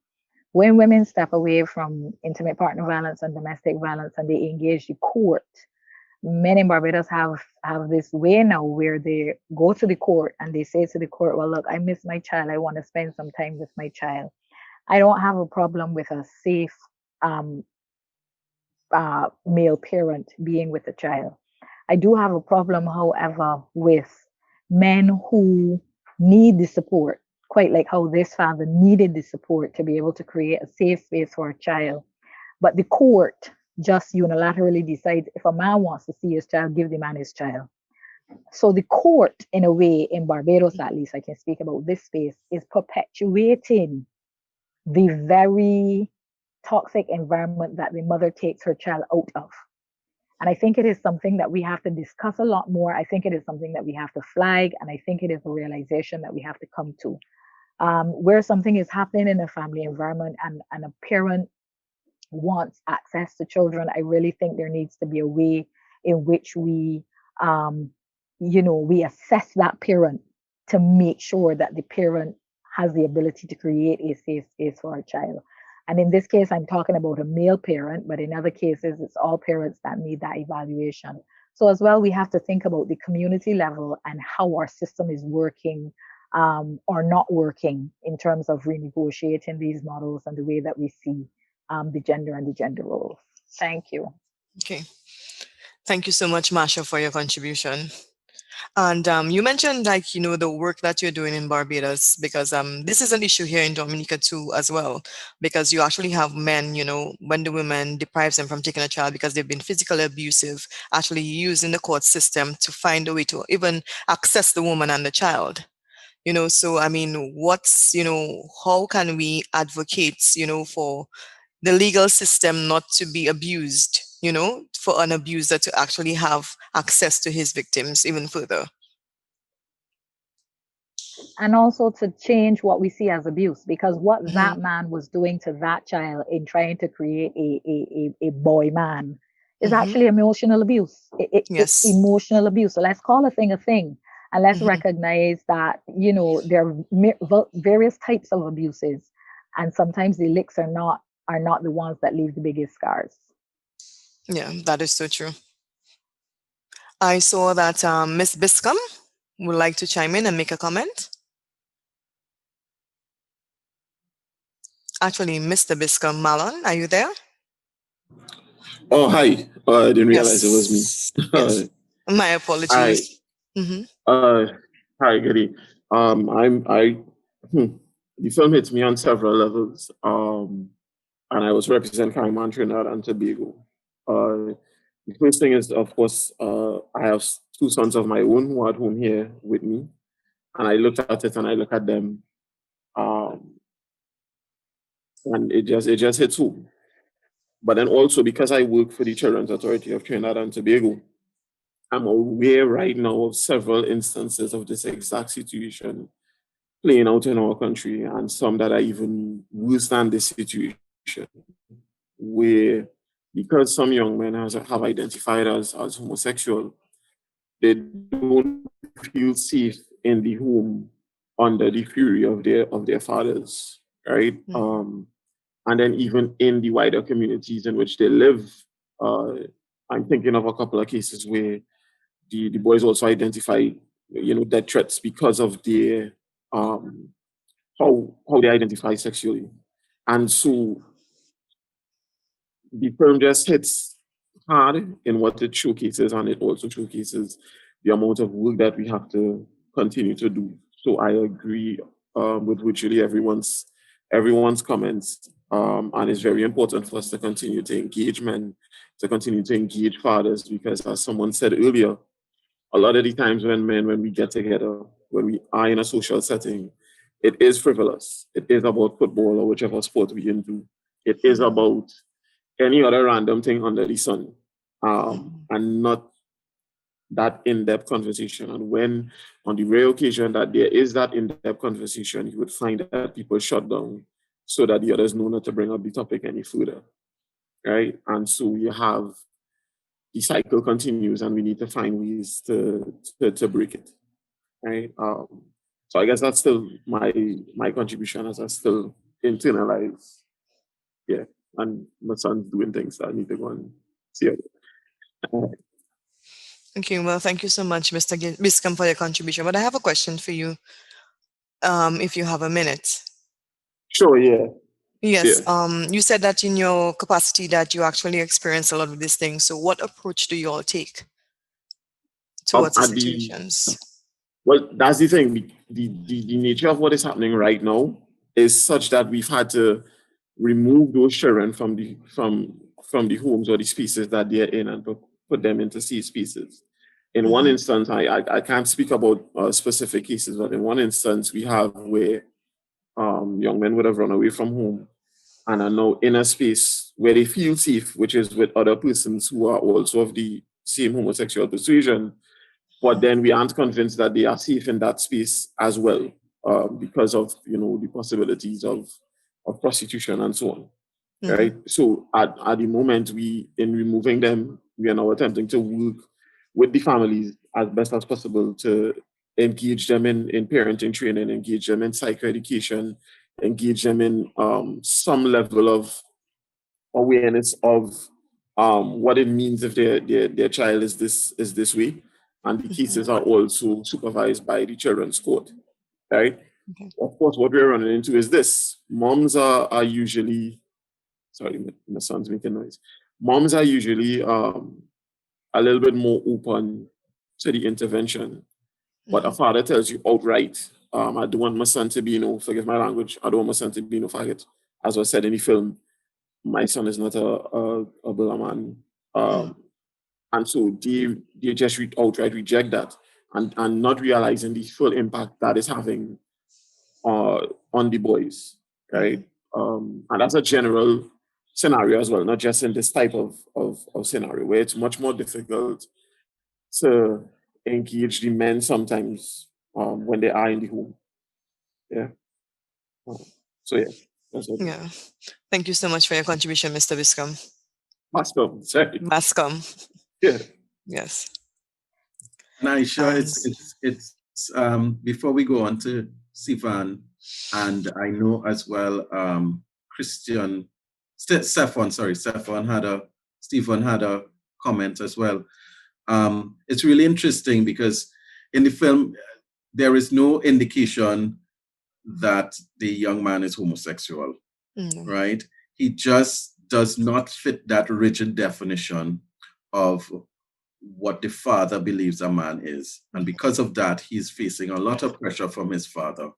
[SPEAKER 14] when women step away from intimate partner violence and domestic violence and they engage the court, men in Barbados have this way now where they go to the court and they say to the court, well, look, I miss my child. I want to spend some time with my child. I don't have a problem with a safe male parent being with the child. I do have a problem, however, with men who need the support, quite like how this father needed the support to be able to create a safe space for a child. But the court just unilaterally decides if a man wants to see his child, give the man his child. So the court, in a way, in Barbados at least, I can speak about this space, is perpetuating the very toxic environment that the mother takes her child out of. And I think it is something that we have to discuss a lot more. I think it is something that we have to flag, and I think it is a realization that we have to come to. Where something is happening in a family environment and a parent wants access to children, I really think there needs to be a way in which we, we assess that parent to make sure that the parent has the ability to create a safe space for a child. And in this case, I'm talking about a male parent, but in other cases, it's all parents that need that evaluation. So as well, we have to think about the community level and how our system is working or not working in terms of renegotiating these models and the way that we see the gender and the gender roles. Thank you.
[SPEAKER 7] Okay. Thank you so much, Masha, for your contribution. And you mentioned, the work that you're doing in Barbados, because this is an issue here in Dominica too, as well, because you actually have men, when the woman deprives them from taking a child because they've been physically abusive, actually using the court system to find a way to even access the woman and the child. So, I mean, how can we advocate, for the legal system not to be abused, for an abuser to actually have access to his victims even further?
[SPEAKER 14] And also to change what we see as abuse, because what that man was doing to that child in trying to create a boy man is actually emotional abuse. It's emotional abuse. So let's call a thing, and let's recognize that, there are various types of abuses, and sometimes the licks are not the ones that leave the biggest scars.
[SPEAKER 7] Yeah, that is so true. I saw that Miss Biscom would like to chime in and make a comment. Actually, Mr. Biscom Malon, are you there?
[SPEAKER 15] Oh, hi. I didn't realize it was me.
[SPEAKER 7] Yes. My apologies.
[SPEAKER 15] Hi, Gary. The film hits me on several levels. And I was representing CariMAN Trinidad and Tobago. The first thing is, of course, I have two sons of my own who are at home here with me. And I looked at it and I look at them. And it just hits home. But then also, because I work for the Children's Authority of Trinidad and Tobago, I'm aware right now of several instances of this exact situation playing out in our country, and some that are even worse than this situation, where because some young men have identified as homosexual, they don't feel safe in the home under the fury of their fathers, right? And then even in the wider communities in which they live, I'm thinking of a couple of cases where the boys also identify, death threats because of their how they identify sexually. And so the film just hits hard in what it showcases, and it also showcases the amount of work that we have to continue to do. So I agree with virtually everyone's comments. And it's very important for us to continue to engage men, to continue to engage fathers, because as someone said earlier, a lot of the times when we get together, when we are in a social setting, it is frivolous. It is about football or whichever sport we into. It is about any other random thing under the sun, and not that in-depth conversation. And when, on the rare occasion that there is that in-depth conversation, you would find that people shut down so that the others know not to bring up the topic any further, right? And so you have, the cycle continues, and we need to find ways to break it, right? So I guess that's still my contribution, as I still internalize, yeah, and my son's doing things that I need to go and see.
[SPEAKER 7] Okay, well, thank you so much, Mr. Biscom, for your contribution. But I have a question for you, if you have a minute.
[SPEAKER 15] Sure, yeah.
[SPEAKER 7] Yes,
[SPEAKER 15] Yeah.
[SPEAKER 7] You said that in your capacity that you actually experience a lot of these things. So what approach do you all take towards the situations?
[SPEAKER 15] Well, that's the thing. The nature of what is happening right now is such that we've had to remove those children from the homes or the spaces that they're in and put them into safe spaces. In one instance, I can't speak about specific cases, but in one instance, we have where young men would have run away from home and are now in a space where they feel safe, which is with other persons who are also of the same homosexual persuasion. But then we aren't convinced that they are safe in that space as well, because of the possibilities of prostitution and so on. Right. So at the moment, in removing them, we are now attempting to work with the families as best as possible to engage them in parenting training, engage them in psychoeducation, engage them in some level of awareness of what it means if their child is this way. And the cases are also supervised by the children's court, right?
[SPEAKER 7] Okay.
[SPEAKER 15] Of course, what we're running into is this. Moms are usually, sorry, my son's making noise. Moms are usually a little bit more open to the intervention. But a father tells you outright, I don't want my son to be, forgive my language, I don't want my son to be no faggot. As was said in the film, my son is not a Bula man. And so they just outright reject that and not realizing the full impact that is having on the boys, right? And that's a general scenario as well, not just in this type of scenario where it's much more difficult to engage the men sometimes when they are in the home. Yeah. So yeah. That's it.
[SPEAKER 7] Yeah. Thank you so much for your contribution, Mr. Biscom.
[SPEAKER 15] Bascom, sorry.
[SPEAKER 7] Bascom.
[SPEAKER 15] Yeah.
[SPEAKER 7] Yes.
[SPEAKER 1] Naisha, it's before we go on to Sivan, and I know as well Stephen had a comment as well. It's really interesting because in the film there is no indication that the young man is homosexual, right? He just does not fit that rigid definition of what the father believes a man is. And because of that, he's facing a lot of pressure from his father,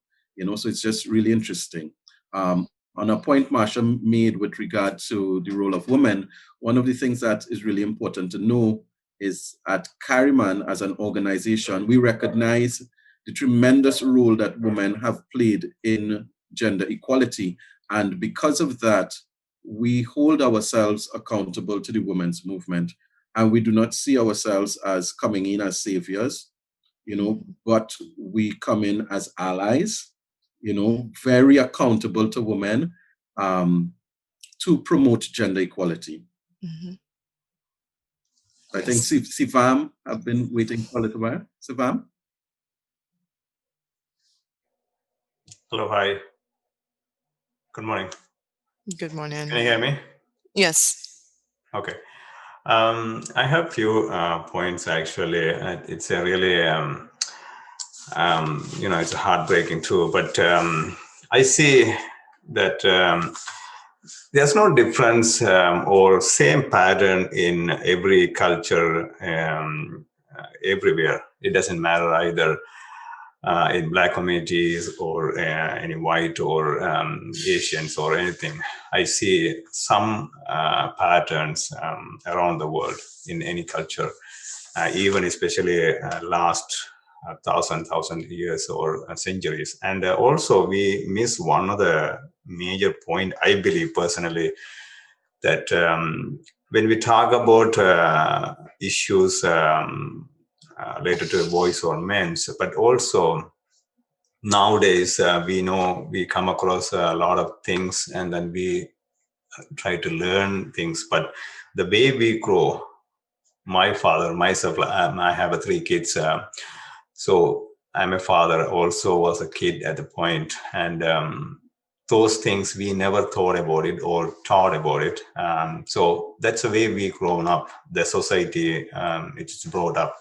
[SPEAKER 1] so it's just really interesting. On a point Marsha made with regard to the role of women, one of the things that is really important to know is at CariMAN as an organization, we recognize the tremendous role that women have played in gender equality. And because of that, we hold ourselves accountable to the women's movement. And we do not see ourselves as coming in as saviors, but we come in as allies, very accountable to women to promote gender equality. I think Sivam, I've been waiting for a little while. Sivam?
[SPEAKER 16] Hello, hi. Good morning.
[SPEAKER 7] Good morning.
[SPEAKER 16] Can you hear me?
[SPEAKER 7] Yes.
[SPEAKER 16] Okay. I have a few points actually. It's a really, it's heartbreaking too, but I see that there's no difference or same pattern in every culture everywhere. It doesn't matter either in Black communities or any white or Asians or anything. I see some patterns around the world in any culture, even especially last 1,000 years or centuries. And also we miss one other major point, I believe personally, that when we talk about issues related to boys or men's, but also nowadays we come across a lot of things, and then we try to learn things. But the way we grow, my father, myself, I have 3 kids, so I'm a father, also was a kid at the point, and those things we never thought about it or taught about it. So that's the way we grown up. The society it's brought up,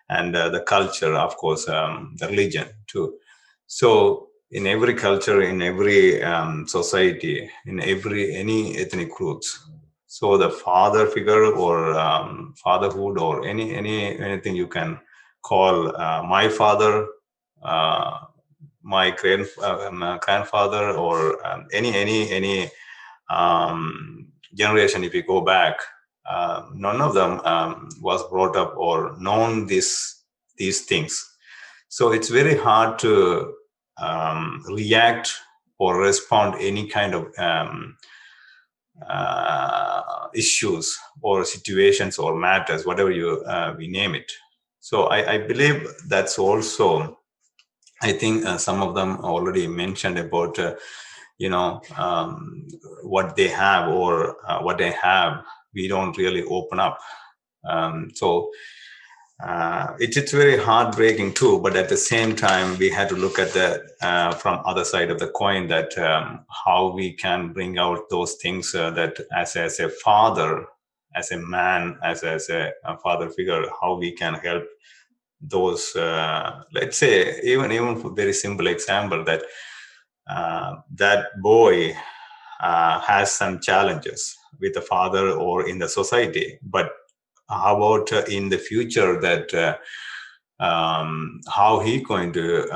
[SPEAKER 16] and the culture, of course, the religion too. So in every culture, in every society, in any ethnic groups, so the father figure or fatherhood or anything you can call my father, my grandfather, or any generation, if you go back, none of them was brought up or known these things. So it's very hard to react or respond any kind of issues or situations or matters, whatever we name it. So I believe that's also, I think some of them already mentioned about what they have or what they have, we don't really open up. So it's very heartbreaking too, but at the same time we had to look at the from other side of the coin, that how we can bring out those things that as a father, as a man, as a father figure, how we can help those, let's say, even for very simple example, that that boy has some challenges with the father or in the society, but how about in the future, that how he going to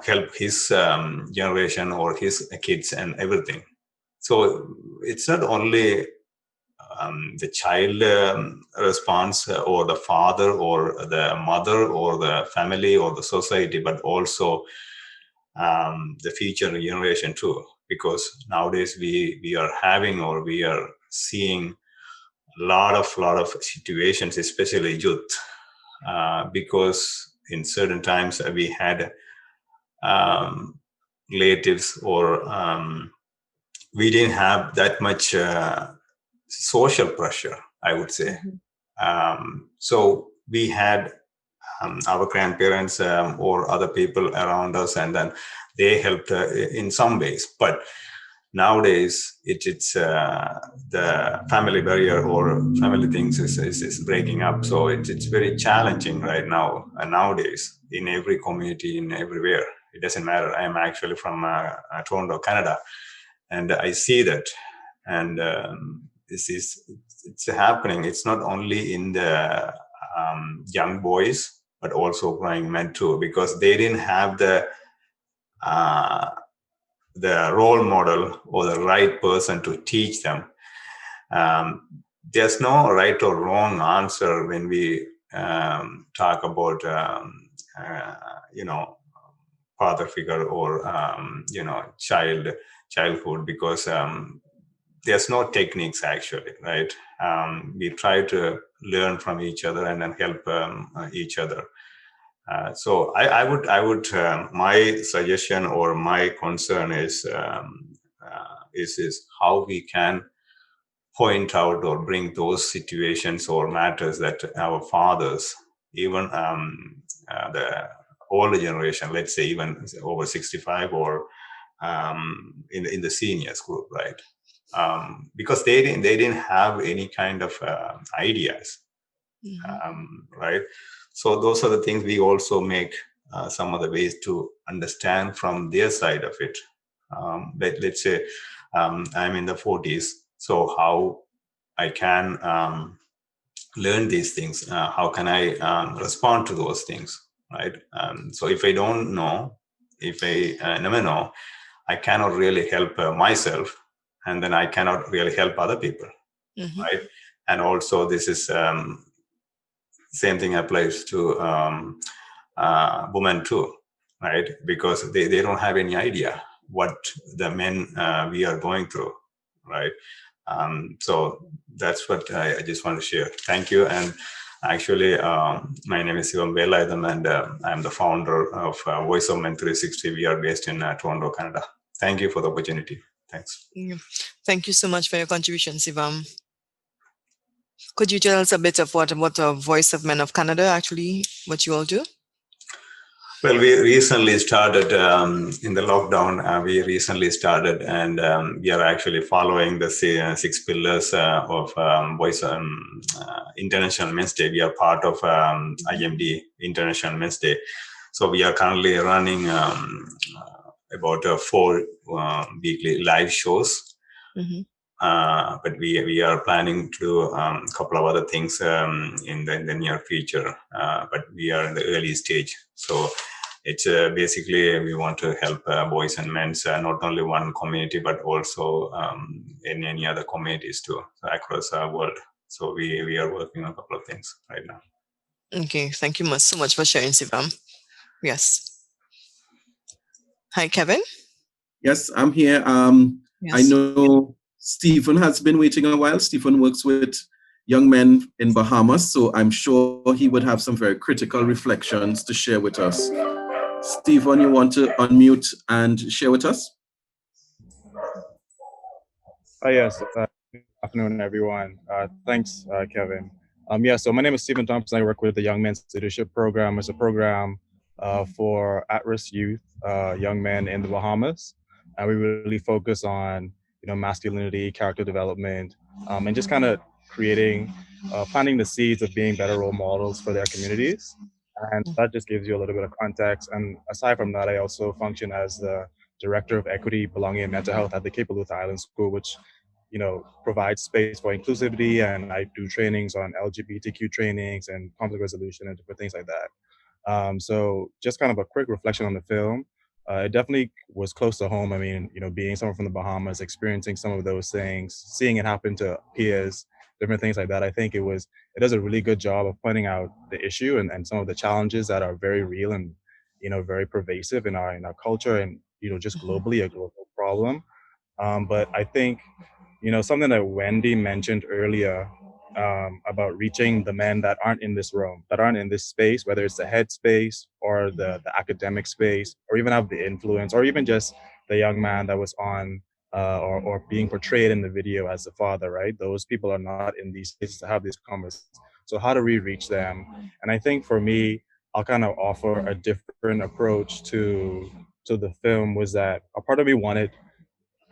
[SPEAKER 16] help his generation or his kids and everything. So it's not only the child response or the father or the mother or the family or the society, but also the future generation too, because nowadays we are having, or we are seeing a lot of situations, especially youth, because in certain times we had relatives, or we didn't have that much social pressure, I would say. So we had our grandparents or other people around us, and then they helped in some ways. But nowadays it's the family barrier or family things is breaking up. So it's very challenging right now, nowadays, in every community, in everywhere. It doesn't matter. I am actually from Toronto, Canada, and I see that. And it's happening. It's not only in the young boys, but also growing men too, because they didn't have the role model or the right person to teach them. There's no right or wrong answer when we talk about father figure or childhood, because there's no techniques actually, right? We try to learn from each other and then help each other. So I would my suggestion or my concern is how we can point out or bring those situations or matters that our fathers, even the older generation, let's say even over 65 or in the seniors group, right? Because they didn't have any kind of ideas, right? So those are the things we also make some of the ways to understand from their side of it. Let's say I'm in the 40s, so how I can learn these things, how can I respond to those things, right? So if I don't know, if I never know, I cannot really help myself, and then I cannot really help other people, right? And also this is same thing applies to women too, right? Because they don't have any idea what the men we are going through, right? So that's what I just want to share. Thank you. And Actually, my name is Sivam Velayudham, and I'm the founder of Voice of Men 360. We are based in Toronto, Canada. Thank you for the opportunity. Thanks.
[SPEAKER 7] Thank you so much for your contribution, Sivam. Could you tell us a bit of what Voice of Men of Canada actually, what you all do?
[SPEAKER 16] Well, we recently started in the lockdown. We recently started, and we are actually following the 6 pillars of Voice International Men's Day. We are part of IMD International Men's Day. So we are currently running about 4 weekly live shows.
[SPEAKER 7] Mm-hmm.
[SPEAKER 16] But we are planning to do a couple of other things in the near future. But we are in the early stage. So it's basically we want to help boys and men, not only one community, but also in any other communities too across the world. So we are working on a couple of things right now.
[SPEAKER 7] Okay, thank you so much for sharing, Sivam. Yes. Hi, Kevin.
[SPEAKER 1] Yes, I'm here.
[SPEAKER 7] Yes.
[SPEAKER 1] I know Stephen has been waiting a while. Stephen works with young men in Bahamas, so I'm sure he would have some very critical reflections to share with us. Stephen, you want to unmute and share with us?
[SPEAKER 17] Yes. Good afternoon, everyone. Thanks, Kevin. So my name is Stephen Thompson. I work with the Young Men's Leadership Program. It's a program for at-risk youth, young men in the Bahamas. And we really focus on, masculinity, character development, and just kind of creating, planting the seeds of being better role models for their communities. And that just gives you a little bit of context. And aside from that, I also function as the Director of Equity, Belonging, and Mental Health at the Cape Eleuthère Island School, which provides space for inclusivity, and I do trainings on LGBTQ trainings and conflict resolution and different things like that. So just kind of a quick reflection on the film. It definitely was close to home. I mean, being someone from the Bahamas, experiencing some of those things, seeing it happen to peers, different things like that. I think it does a really good job of pointing out the issue and some of the challenges that are very real and, very pervasive in our culture and, just globally, a global problem. But I think, something that Wendy mentioned earlier about reaching the men that aren't in this room, that aren't in this space, whether it's the head space or the academic space, or even have the influence, or even just the young man that was on or being portrayed in the video as the father, right? Those people are not in these spaces to have these conversations. So how do we reach them? And I think for me, I'll kind of offer a different approach to the film. Was that a part of me wanted,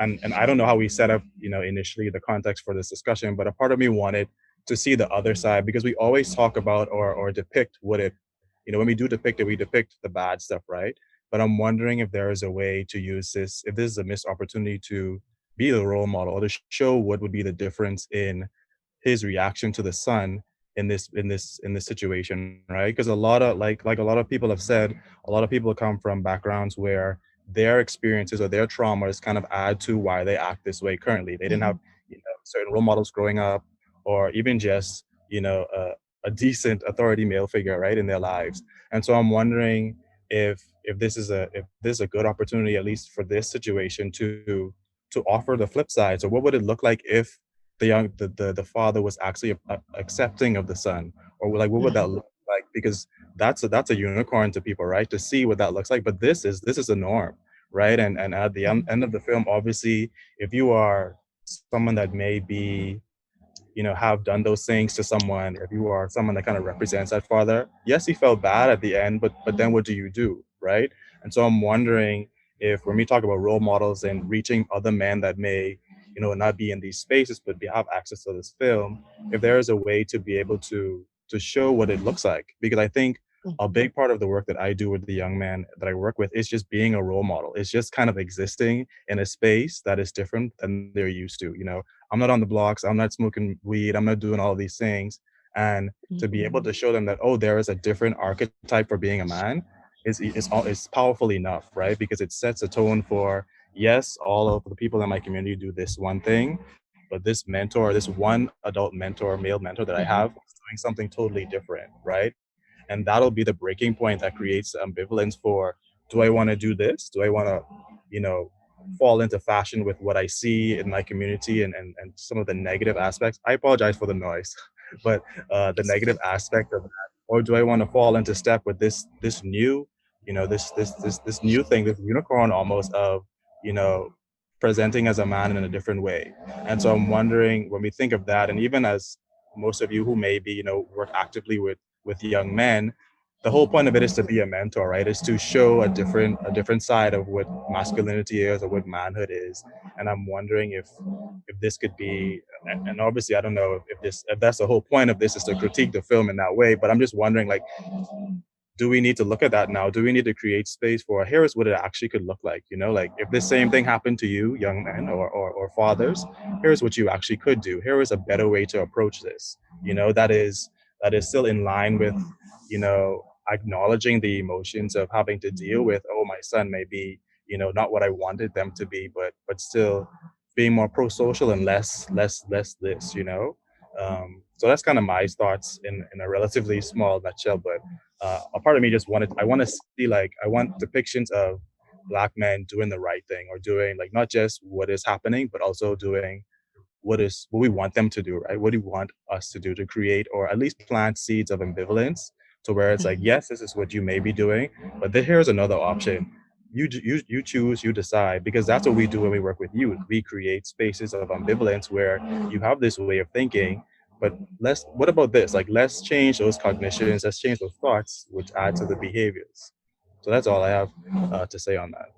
[SPEAKER 17] and I don't know how we set up, initially the context for this discussion, but a part of me wanted to see the other side, because we always talk about or depict what it, when we do depict it, we depict the bad stuff, right? But I'm wondering if there is a way to use this, if this is a missed opportunity to be the role model, or to show what would be the difference in his reaction to the son in this situation, right? Because a lot of like a lot of people have said, a lot of people come from backgrounds where their experiences or their traumas kind of add to why they act this way currently. They didn't have certain role models growing up, or even just a decent authority male figure, right, in their lives. And so I'm wondering if this is a good opportunity, at least for this situation, to offer the flip side. So what would it look like if the father was actually accepting of the son, or like what would that look like? Because that's a unicorn to people, right, to see what that looks like. But this is a norm, right? And at the end of the film, obviously, if you are someone that may be have done those things to someone, if you are someone that kind of represents that father, yes, he felt bad at the end, but then what do you do, right? And so I'm wondering if, when we talk about role models and reaching other men that may not be in these spaces but have access to this film, if there is a way to be able to show what it looks like. Because I think a big part of the work that I do with the young men that I work with is just being a role model. It's just kind of existing in a space that is different than they're used to. I'm not on the blocks, I'm not smoking weed, I'm not doing all these things. And to be able to show them that, oh, there is a different archetype for being a man is powerful enough, right? Because it sets a tone for, yes, all of the people in my community do this one thing, but this mentor, this one adult mentor, male mentor that I have, is doing something totally different, right? And that'll be the breaking point that creates ambivalence for, do I want to do this? Do I want to, fall into fashion with what I see in my community and some of the negative aspects? I apologize for the noise. but the negative aspect of that, or do I want to fall into step with this new, this new thing, this unicorn almost of, presenting as a man in a different way. And so I'm wondering, when we think of that, and even as most of you who maybe, work actively with young men, the whole point of it is to be a mentor, right? Is to show a different side of what masculinity is or what manhood is. And I'm wondering if this could be, and obviously I don't know if that's the whole point of this, is to critique the film in that way. But I'm just wondering, like, do we need to look at that now? Do we need to create space for, here's what it actually could look like? Like if this same thing happened to you, young men or fathers, here's what you actually could do. Here is a better way to approach this. That is still in line with, acknowledging the emotions of having to deal with, oh, my son may be, not what I wanted them to be, but still being more pro-social and less this. So that's kind of my thoughts in a relatively small nutshell. But a part of me just I want to see, like, I want depictions of Black men doing the right thing, or doing, like, not just what is happening, but also doing what we want them to do, right? What do you want us to do to create, or at least plant seeds of ambivalence, to where it's like, yes, this is what you may be doing, but here's another option. You choose, you decide, because that's what we do when we work with youth. We create spaces of ambivalence where you have this way of thinking, but what about this? Like, let's change those cognitions, let's change those thoughts, which add to the behaviors. So that's all I have to say on that.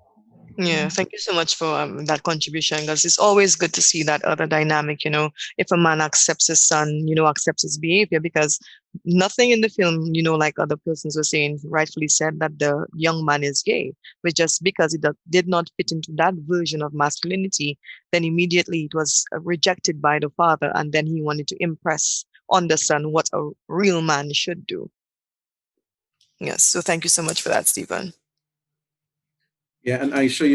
[SPEAKER 7] Yeah, thank you so much for that contribution, because it's always good to see that other dynamic, if a man accepts his son, accepts his behavior, because nothing in the film, like other persons were saying, rightfully said that the young man is gay, but just because he did not fit into that version of masculinity, then immediately it was rejected by the father, and then he wanted to impress on the son what a real man should do. Yes, so thank you so much for that, Stephen.
[SPEAKER 1] Yeah, and Aisha,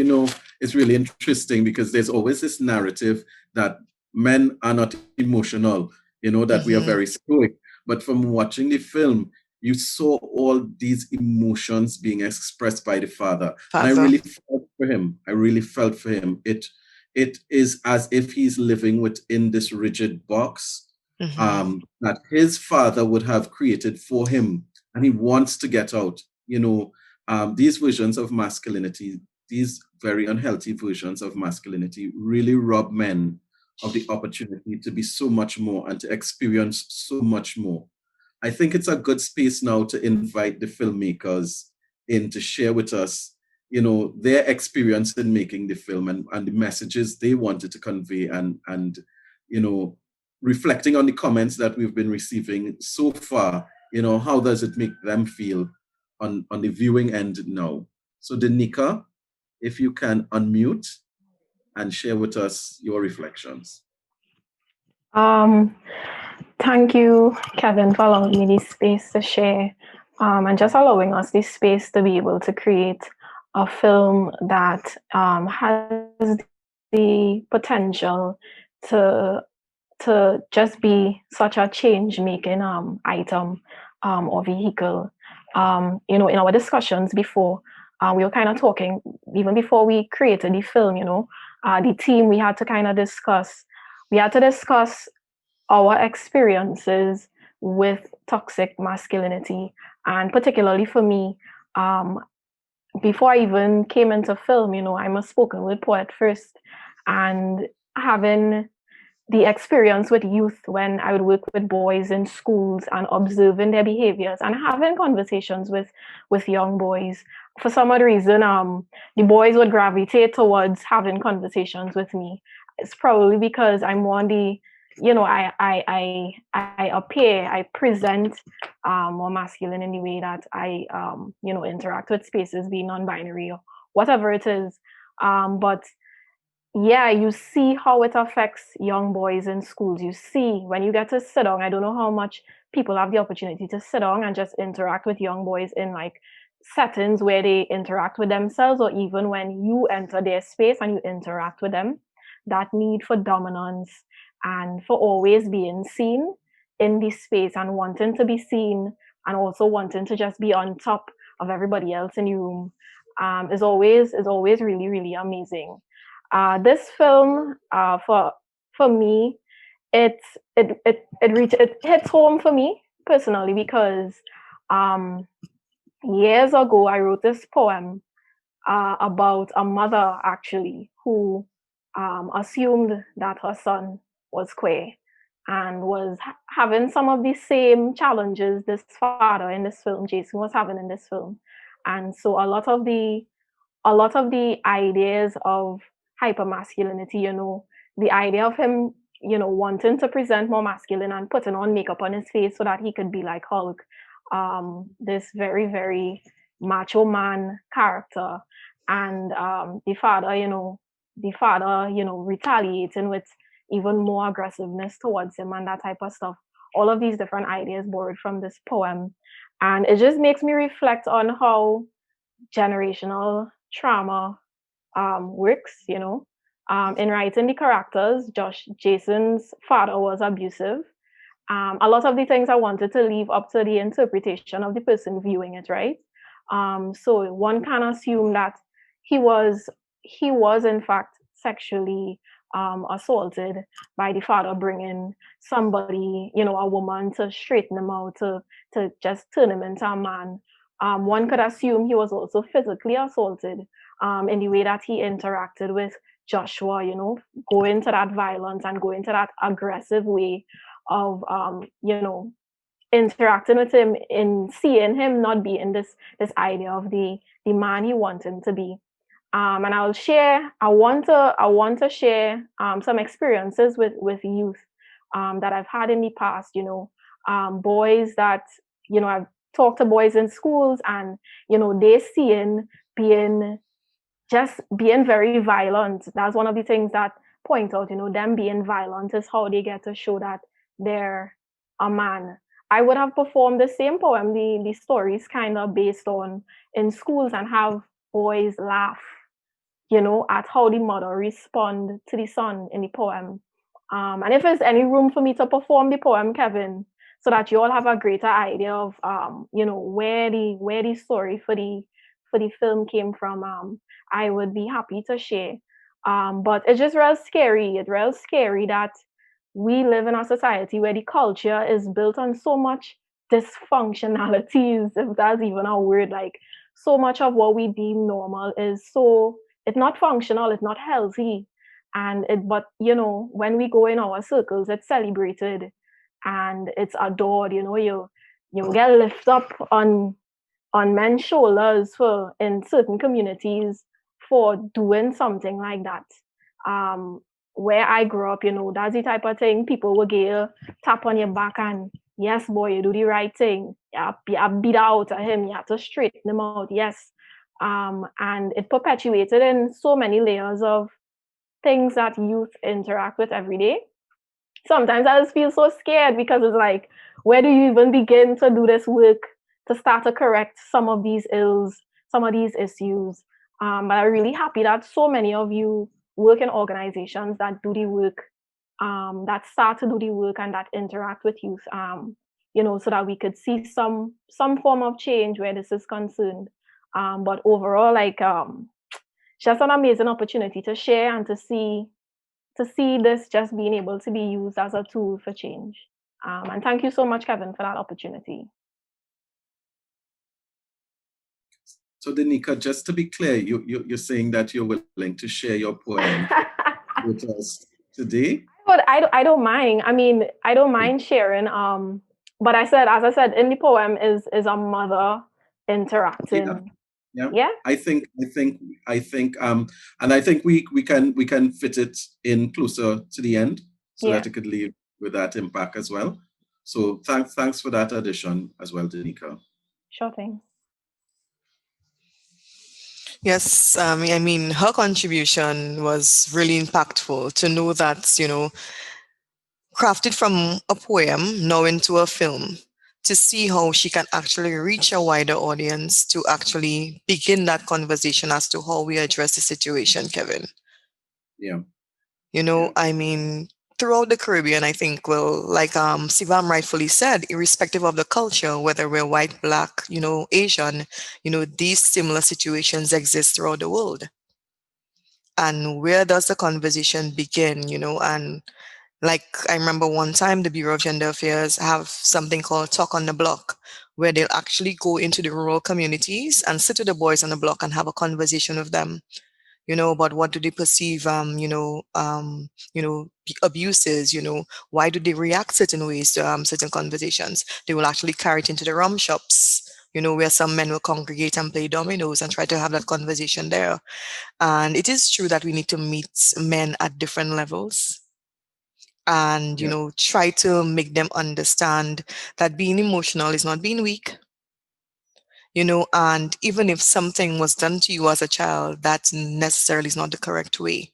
[SPEAKER 1] it's really interesting, because there's always this narrative that men are not emotional, that we are very stoic. But from watching the film, you saw all these emotions being expressed by the father. And I really felt for him. It is as if he's living within this rigid box that his father would have created for him, and he wants to get out. These versions of masculinity, these very unhealthy versions of masculinity, really rob men of the opportunity to be so much more and to experience so much more. I think it's a good space now to invite the filmmakers in to share with us, their experience in making the film, and the messages they wanted to convey, and reflecting on the comments that we've been receiving so far. How does it make them feel on the viewing end now? So Danica, if you can unmute and share with us your reflections.
[SPEAKER 18] Thank you, Kevin, for allowing me this space to share, and just allowing us this space to be able to create a film that has the potential to just be such a change-making item or vehicle. In our discussions before, we were kind of talking, even before we created the film, the team, we had to discuss our experiences with toxic masculinity. And particularly for me, before I even came into film, I'm a spoken word poet first, and having the experience with youth when I would work with boys in schools and observing their behaviors and having conversations with young boys. For some odd reason, the boys would gravitate towards having conversations with me. It's probably because I'm one the, I appear, I present more masculine in the way that I, interact with spaces, being non-binary or whatever it is. But yeah, you see how it affects young boys in schools. You see when you get to sit down, I don't know how much people have the opportunity to sit down and just interact with young boys in like settings where they interact with themselves, or even when you enter their space and you interact with them. That need for dominance and for always being seen in this space and wanting to be seen, and also wanting to just be on top of everybody else in the room is always really, really amazing. This film, for me, it hits home for me personally because years ago I wrote this poem about a mother actually who assumed that her son was queer and was having some of the same challenges this father in this film, Jason, was having in this film. And so a lot of the ideas of hypermasculinity, the idea of him, wanting to present more masculine and putting on makeup on his face so that he could be like Hulk, this very, very macho man character, and the father, retaliating with even more aggressiveness towards him and that type of stuff. All of these different ideas borrowed from this poem. And it just makes me reflect on how generational trauma works, in writing the characters. Jason's father was abusive. A lot of the things I wanted to leave up to the interpretation of the person viewing it, right? So one can assume that he was in fact sexually assaulted by the father, bringing somebody, a woman, to straighten him out, to just turn him into a man. One could assume he was also physically assaulted in the way that he interacted with Joshua, going to that violence and going to that aggressive way of, interacting with him, in seeing him not being this idea of the man he wants him to be. And I want to share some experiences with youth that I've had in the past, boys that, I've talked to boys in schools, and, they seeing being very violent. That's one of the things that point out, them being violent is how they get to show that they're a man. I would have performed the same poem, the stories kind of based on in schools, and have boys laugh, at how the mother respond to the son in the poem. And if there's any room for me to perform the poem, Kevin, so that you all have a greater idea of, where the story for the film came from, I would be happy to share. But it's just real scary. It's real scary that we live in a society where the culture is built on so much dysfunctionalities, if that's even a word. Like, so much of what we deem normal it's not functional, it's not healthy. But when we go in our circles, it's celebrated and it's adored. You get lifted up on men's shoulders in certain communities for doing something like that. Where I grew up, that's the type of thing people will get a tap on your back and, yes, boy, you do the right thing. You beat out at him, you have to straighten him out, yes. And it perpetuated in so many layers of things that youth interact with every day. Sometimes I just feel so scared because it's like, where do you even begin to do this work to start to correct some of these ills, some of these issues? But I'm really happy that so many of you work in organizations that do the work, that start to do the work and that interact with youth, so that we could see some form of change where this is concerned. But overall, just an amazing opportunity to share and to see this just being able to be used as a tool for change. And thank you so much, Kevin, for that opportunity.
[SPEAKER 1] So, Danica, just to be clear, you're saying that you're willing to share your poem with us today?
[SPEAKER 18] But I don't mind. I mean, I don't mind sharing. But as I said, in the poem is a mother interacting.
[SPEAKER 1] Yeah. I think, and I think we can fit it in closer to the end so that it could leave with that impact as well. So thanks for that addition as well, Danica.
[SPEAKER 18] Sure thing.
[SPEAKER 7] Yes, I mean, her contribution was really impactful to know that, crafted from a poem now into a film, to see how she can actually reach a wider audience to actually begin that conversation as to how we address the situation, Kevin.
[SPEAKER 1] Yeah.
[SPEAKER 7] I mean, throughout the Caribbean, I think, well, like Sivam rightfully said, irrespective of the culture, whether we're white, black, Asian, these similar situations exist throughout the world. And where does the conversation begin, and Like, I remember one time the Bureau of Gender Affairs have something called Talk on the Block, where they'll actually go into the rural communities and sit with the boys on the block and have a conversation with them, about what do they perceive, abuses, why do they react certain ways to certain conversations. They will actually carry it into the rum shops, where some men will congregate and play dominoes and try to have that conversation there. And it is true that we need to meet men at different levels and, try to make them understand that being emotional is not being weak. And even if something was done to you as a child, that necessarily is not the correct way.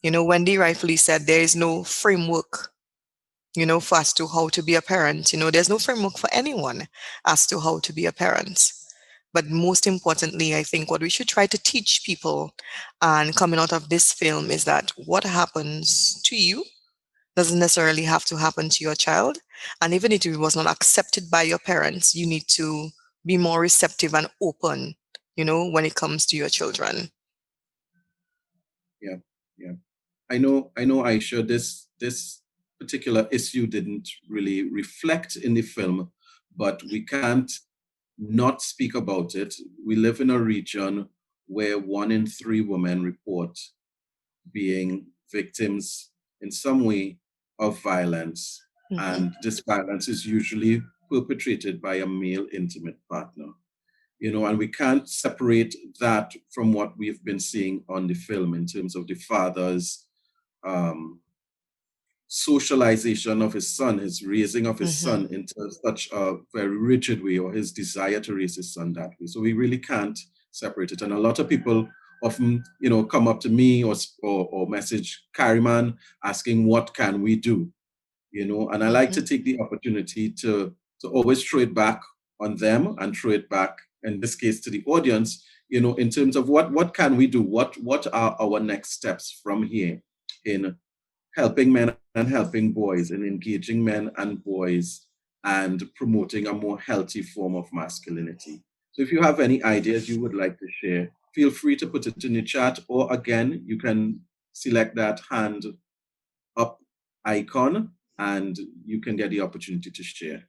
[SPEAKER 7] Wendy rightfully said there is no framework, for as to how to be a parent. There's no framework for anyone as to how to be a parent. But most importantly, I think what we should try to teach people and coming out of this film is that what happens to you doesn't necessarily have to happen to your child. And even if it was not accepted by your parents, you need to be more receptive and open, when it comes to your children.
[SPEAKER 1] Yeah. I know, Aisha, this particular issue didn't really reflect in the film, but we can't not speak about it. We live in a region where 1 in 3 women report being victims in some way of violence. And this violence is usually perpetrated by a male intimate partner. And we can't separate that from what we've been seeing on the film in terms of the father's socialization of his son, his raising of his son into such a very rigid way, or his desire to raise his son that way. So we really can't separate it. And a lot of people often, come up to me or message CariMAN asking, what can we do? And I like to take the opportunity to always throw it back on them and throw it back, in this case, to the audience, in terms of what can we do? What are our next steps from here in helping men and helping boys, in engaging men and boys and promoting a more healthy form of masculinity? So if you have any ideas you would like to share, feel free to put it in the chat, or again, you can select that hand up icon and you can get the opportunity to share.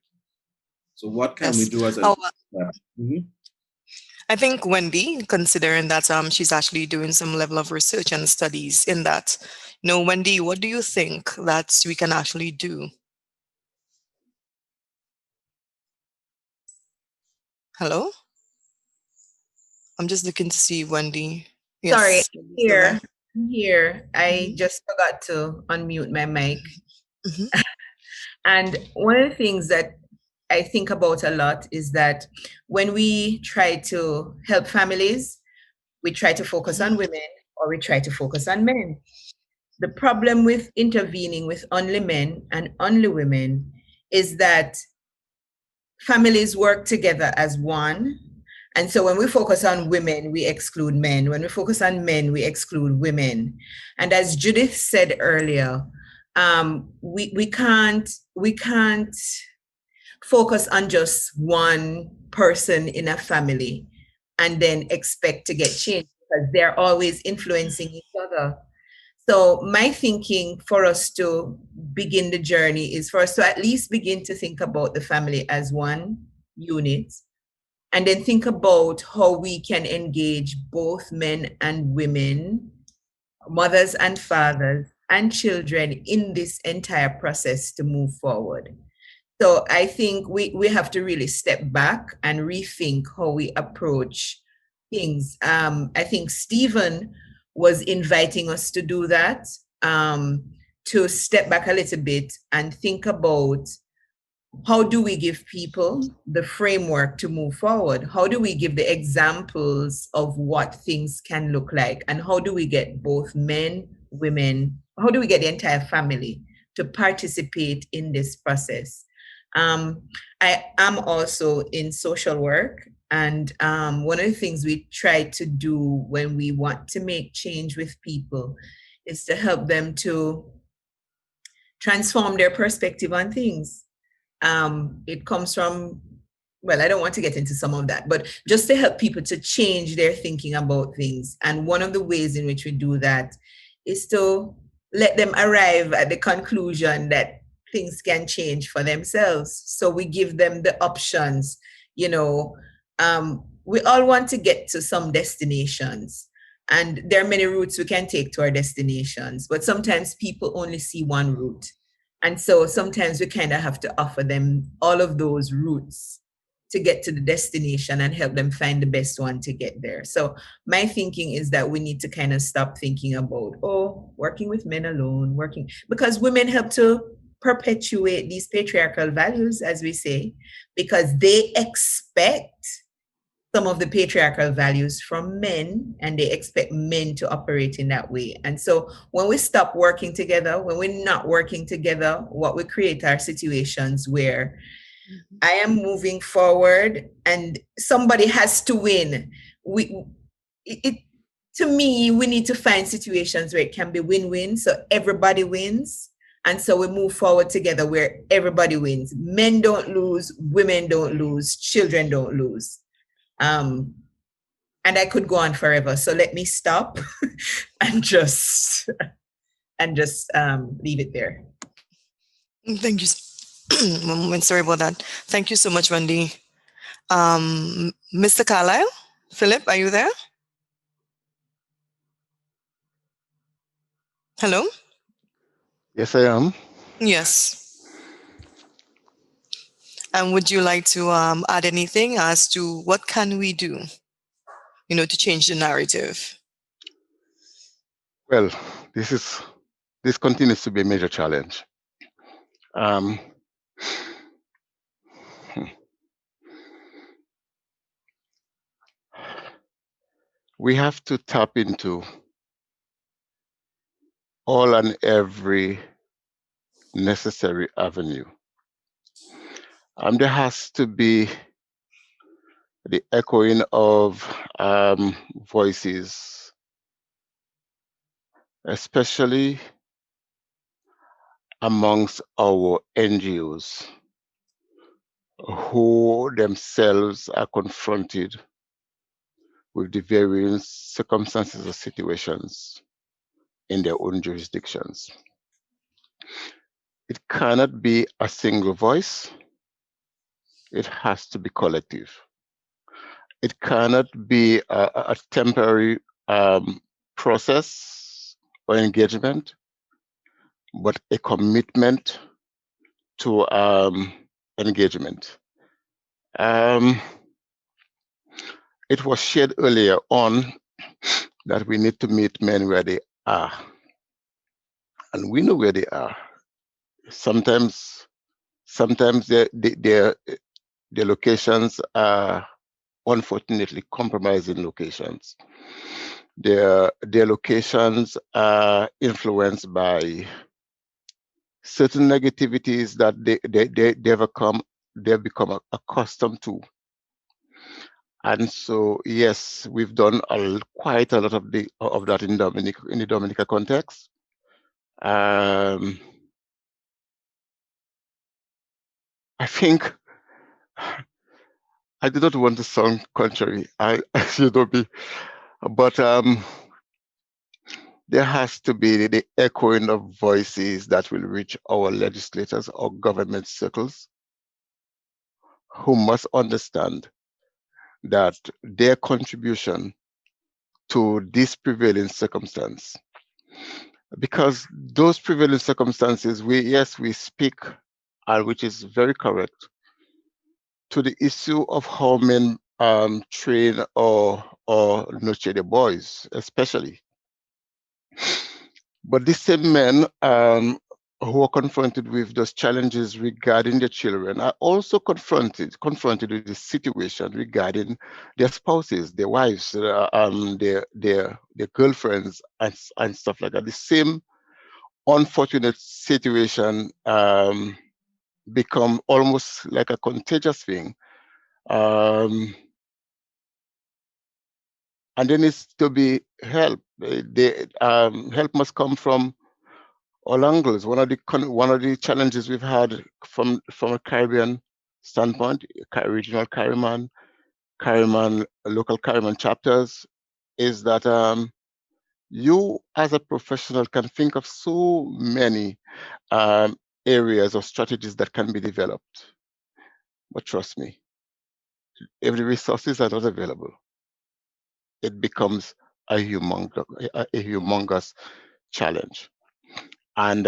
[SPEAKER 1] So what can we do as a
[SPEAKER 7] I think Wendy, considering that she's actually doing some level of research and studies in that, Wendy, what do you think that we can actually do? Hello? I'm just looking to see Wendy. Yes.
[SPEAKER 12] Sorry, here. I just forgot to unmute my mic. And one of the things that I think about a lot is that when we try to help families, we try to focus on women or we try to focus on men. The problem with intervening with only men and only women is that families work together as one. And so when we focus on women, we exclude men. When we focus on men, we exclude women. And as Judith said earlier, we can't focus on just one person in a family and then expect to get change, because they're always influencing each other. So my thinking for us to begin the journey is for us to at least begin to think about the family as one unit, and then think about how we can engage both men and women, mothers and fathers, and children in this entire process to move forward. So I think we have to really step back and rethink how we approach things. I think Stephen was inviting us to do that, to step back a little bit and think about how do we give people the framework to move forward? How do we give the examples of what things can look like? And how do we get both men, women, how do we get the entire family to participate in this process? I am also in social work, and one of the things we try to do when we want to make change with people is to help them to transform their perspective on things. It comes from, well, I don't want to get into some of that, but just to help people to change their thinking about things. And one of the ways in which we do that is to let them arrive at the conclusion that things can change for themselves. So we give them the options. You know, we all want to get to some destinations, and there are many routes we can take to our destinations, but sometimes people only see one route. And so sometimes we kind of have to offer them all of those routes to get to the destination and help them find the best one to get there. So my thinking is that we need to kind of stop thinking about, oh, working with men alone, because women help to perpetuate these patriarchal values, as we say, because they expect some of the patriarchal values from men, and they expect men to operate in that way. And so when we stop working together, when we're not working together, what we create are situations where I am moving forward and somebody has to win. To me, we need to find situations where it can be win-win, so everybody wins. And so we move forward together where everybody wins. Men don't lose, women don't lose, children don't lose. And I could go on forever. So let me stop and just leave it there.
[SPEAKER 7] Thank you. One moment, sorry about that. Thank you so much, Wendy. Mr. Carlisle, Philip, are you there? Hello?
[SPEAKER 11] Yes, I am.
[SPEAKER 7] Yes. And would you like to add anything as to what can we do, to change the narrative?
[SPEAKER 11] Well, this continues to be a major challenge. We have to tap into all and every necessary avenue. There has to be the echoing of voices, especially amongst our NGOs, who themselves are confronted with the varying circumstances or situations in their own jurisdictions. It cannot be a single voice. It has to be collective. It cannot be a temporary process or engagement, but a commitment to engagement. It was shared earlier on that we need to meet men where they are. And we know where they are. Sometimes their locations are unfortunately compromising locations. Their locations are influenced by certain negativities that they've become accustomed to. And so, yes, we've done quite a lot of that in the Dominica context. I think I do not want to sound contrary. I should not be, but there has to be the echoing of voices that will reach our legislators or government circles, who must understand that their contribution to this prevailing circumstance, because those prevailing circumstances, we speak, which is very correct, to the issue of how men train or nurture their boys, especially. But these same men who are confronted with those challenges regarding their children are also confronted with the situation regarding their spouses, their wives, their girlfriends, and stuff like that. The same unfortunate situation become almost like a contagious thing. And there needs to be help. Help must come from all angles. One of the challenges we've had from a Caribbean standpoint, regional CariMAN, local CariMAN chapters, is that you as a professional can think of so many areas or strategies that can be developed. But trust me, if the resources are not available, it becomes a humongous challenge. And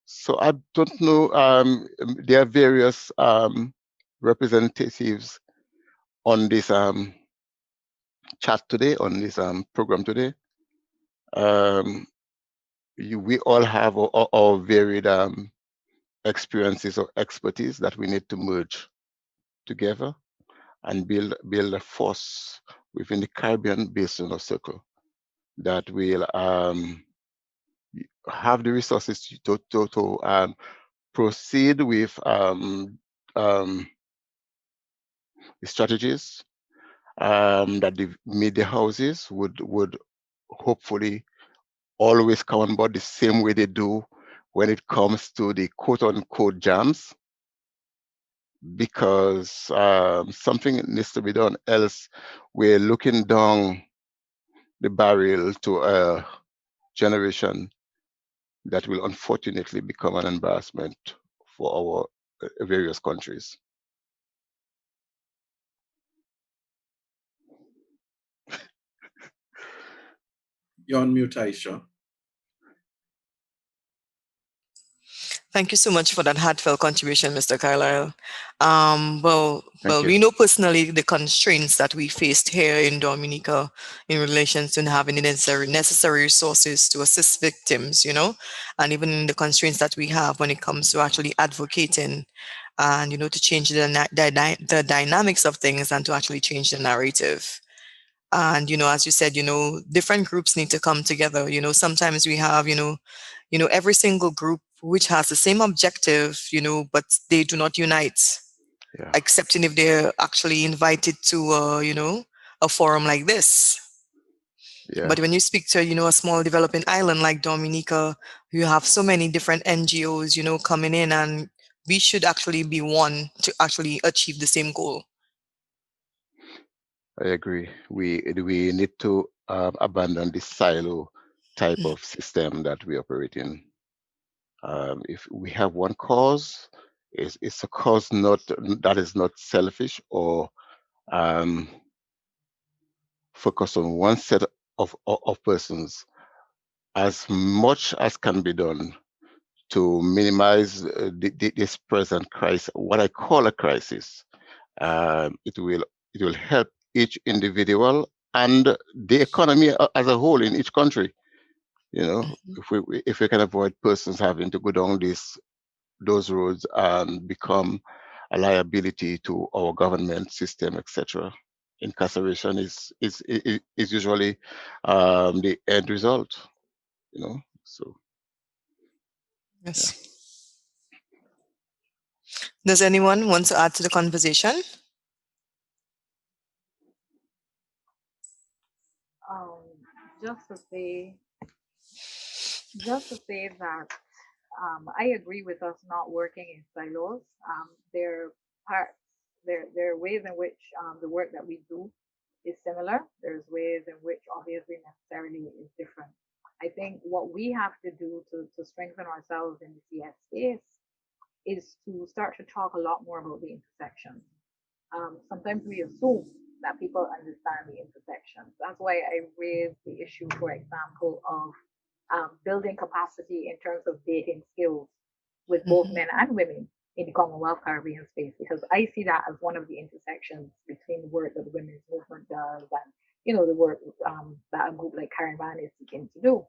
[SPEAKER 11] so I don't know, there are various representatives on this chat today, on this program today. We all have our varied experiences or expertise that we need to merge together and build a force within the Caribbean Basin of Circle that will have the resources to proceed with the strategies that the media houses would hopefully always come on board the same way they do when it comes to the quote-unquote jams, because something needs to be done, else we're looking down the barrel to a generation that will unfortunately become an embarrassment for our various countries.
[SPEAKER 1] You're on mute, Aisha.
[SPEAKER 7] Thank you so much for that heartfelt contribution, Mr. Carlisle. Well, we
[SPEAKER 11] you.
[SPEAKER 7] know personally the constraints that we faced here in Dominica in relation to having the necessary resources to assist victims, you know, and even the constraints that we have when it comes to actually advocating and, you know, to change the dynamics of things and to actually change the narrative. And, you know, as you said, you know, different groups need to come together. You know, sometimes we have, you know, every single group which has the same objective, you know, but they do not unite, excepting if they're actually invited to, you know, a forum like this.
[SPEAKER 11] Yeah.
[SPEAKER 7] But when you speak to, you know, a small developing island like Dominica, you have so many different NGOs, you know, coming in, and we should actually be one to actually achieve the same goal.
[SPEAKER 11] I agree. We need to abandon this silo type of system that we operate in. If we have one cause, it's a cause that is not selfish or focused on one set of persons. As much as can be done to minimize this present crisis, what I call a crisis, it will help each individual and the economy as a whole in each country. You know, if we can avoid persons having to go down those roads and become a liability to our government system, etc. Incarceration is usually the end result. You know, so.
[SPEAKER 7] Yes. Does anyone want to add to the conversation?
[SPEAKER 14] Just to say that I agree with us not working in silos. There are ways in which the work that we do is similar. There's ways in which obviously necessarily is different. I think what we have to do to strengthen ourselves in the CS space is to start to talk a lot more about the intersections. Sometimes we assume that people understand the intersections. That's why I raised the issue, for example, of building capacity in terms of dating skills with both men and women in the Commonwealth Caribbean space, because I see that as one of the intersections between the work that the women's movement does and, you know, the work that a group like CariMAN is seeking to do.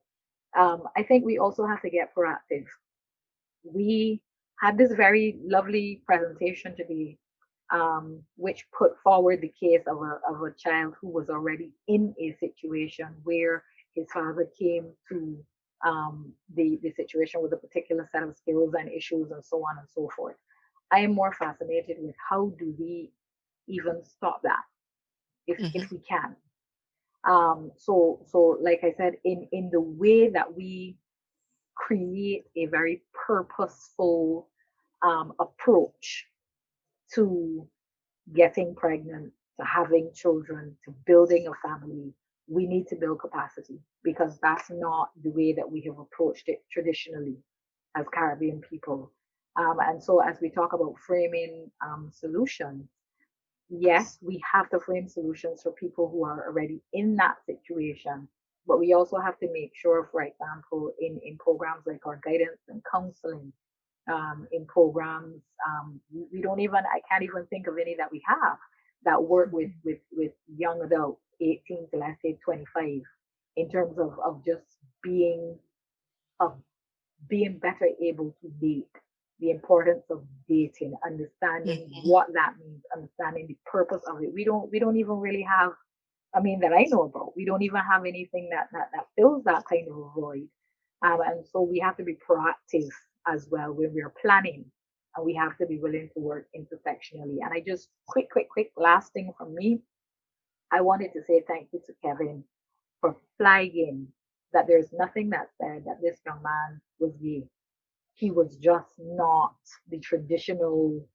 [SPEAKER 14] I think we also have to get proactive. We had this very lovely presentation today, which put forward the case of a child who was already in a situation where his father came to the situation with a particular set of skills and issues and so on and so forth. I am more fascinated with how do we even stop that if we can. So like I said, in the way that we create a very purposeful approach to getting pregnant, to having children, to building a family, we need to build capacity, because that's not the way that we have approached it traditionally as Caribbean people. And so as we talk about framing solutions, yes, we have to frame solutions for people who are already in that situation, but we also have to make sure, for example, in programs like our guidance and counseling, in programs, we don't even, I can't even think of any that we have that work with young adults, 18 to let's say 25, in terms of just being better able to date, the importance of dating, understanding what that means, understanding the purpose of it. We don't even really have, I mean, that I know about, we don't even have anything that fills that kind of a void. And so we have to be proactive as well when we're planning, and we have to be willing to work intersectionally. And I just quick last thing from me, I wanted to say thank you to Kevin for flagging that there's nothing that said that this young man was gay. He was just not the traditional,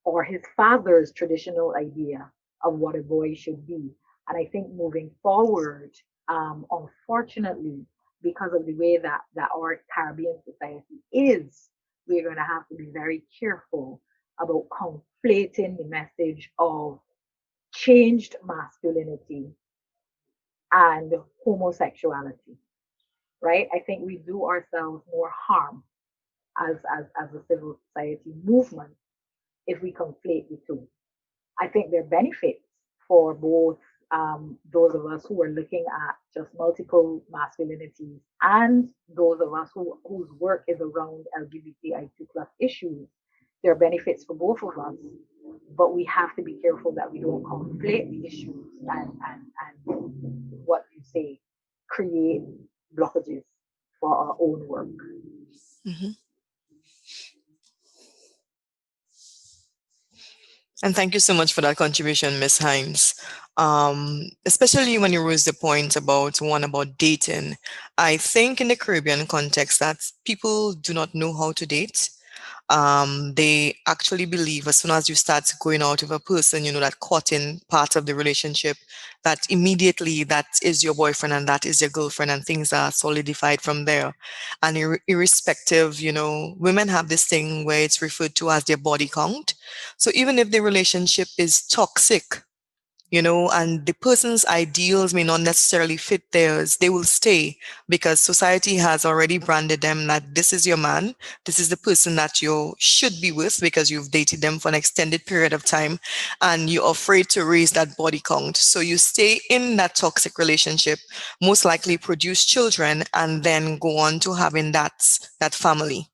[SPEAKER 14] or his father's traditional idea of what a boy should be. And I think moving forward, unfortunately, because of the way that our Caribbean society is, we're going to have to be very careful about conflating the message of changed masculinity and homosexuality, right? I think we do ourselves more harm as a civil society movement if we conflate the two. I think there are benefits for both those of us who are looking at just multiple masculinities and those of us whose work is around LGBTIQ+ issues. There are benefits for both of us, but we have to be careful that we don't conflate the issues and what you say, create blockages for our own work.
[SPEAKER 7] Mm-hmm. And thank you so much for that contribution, Ms. Hines. Especially when you raise the point about dating. I think in the Caribbean context that people do not know how to date. They actually believe as soon as you start going out with a person, that courting part of the relationship, that immediately that is your boyfriend and that is your girlfriend, and things are solidified from there. And irrespective, women have this thing where it's referred to as their body count. So even if the relationship is toxic, and the person's ideals may not necessarily fit theirs, they will stay because society has already branded them that this is your man, this is the person that you should be with because you've dated them for an extended period of time and you're afraid to raise that body count. So you stay in that toxic relationship, most likely produce children, and then go on to having that family.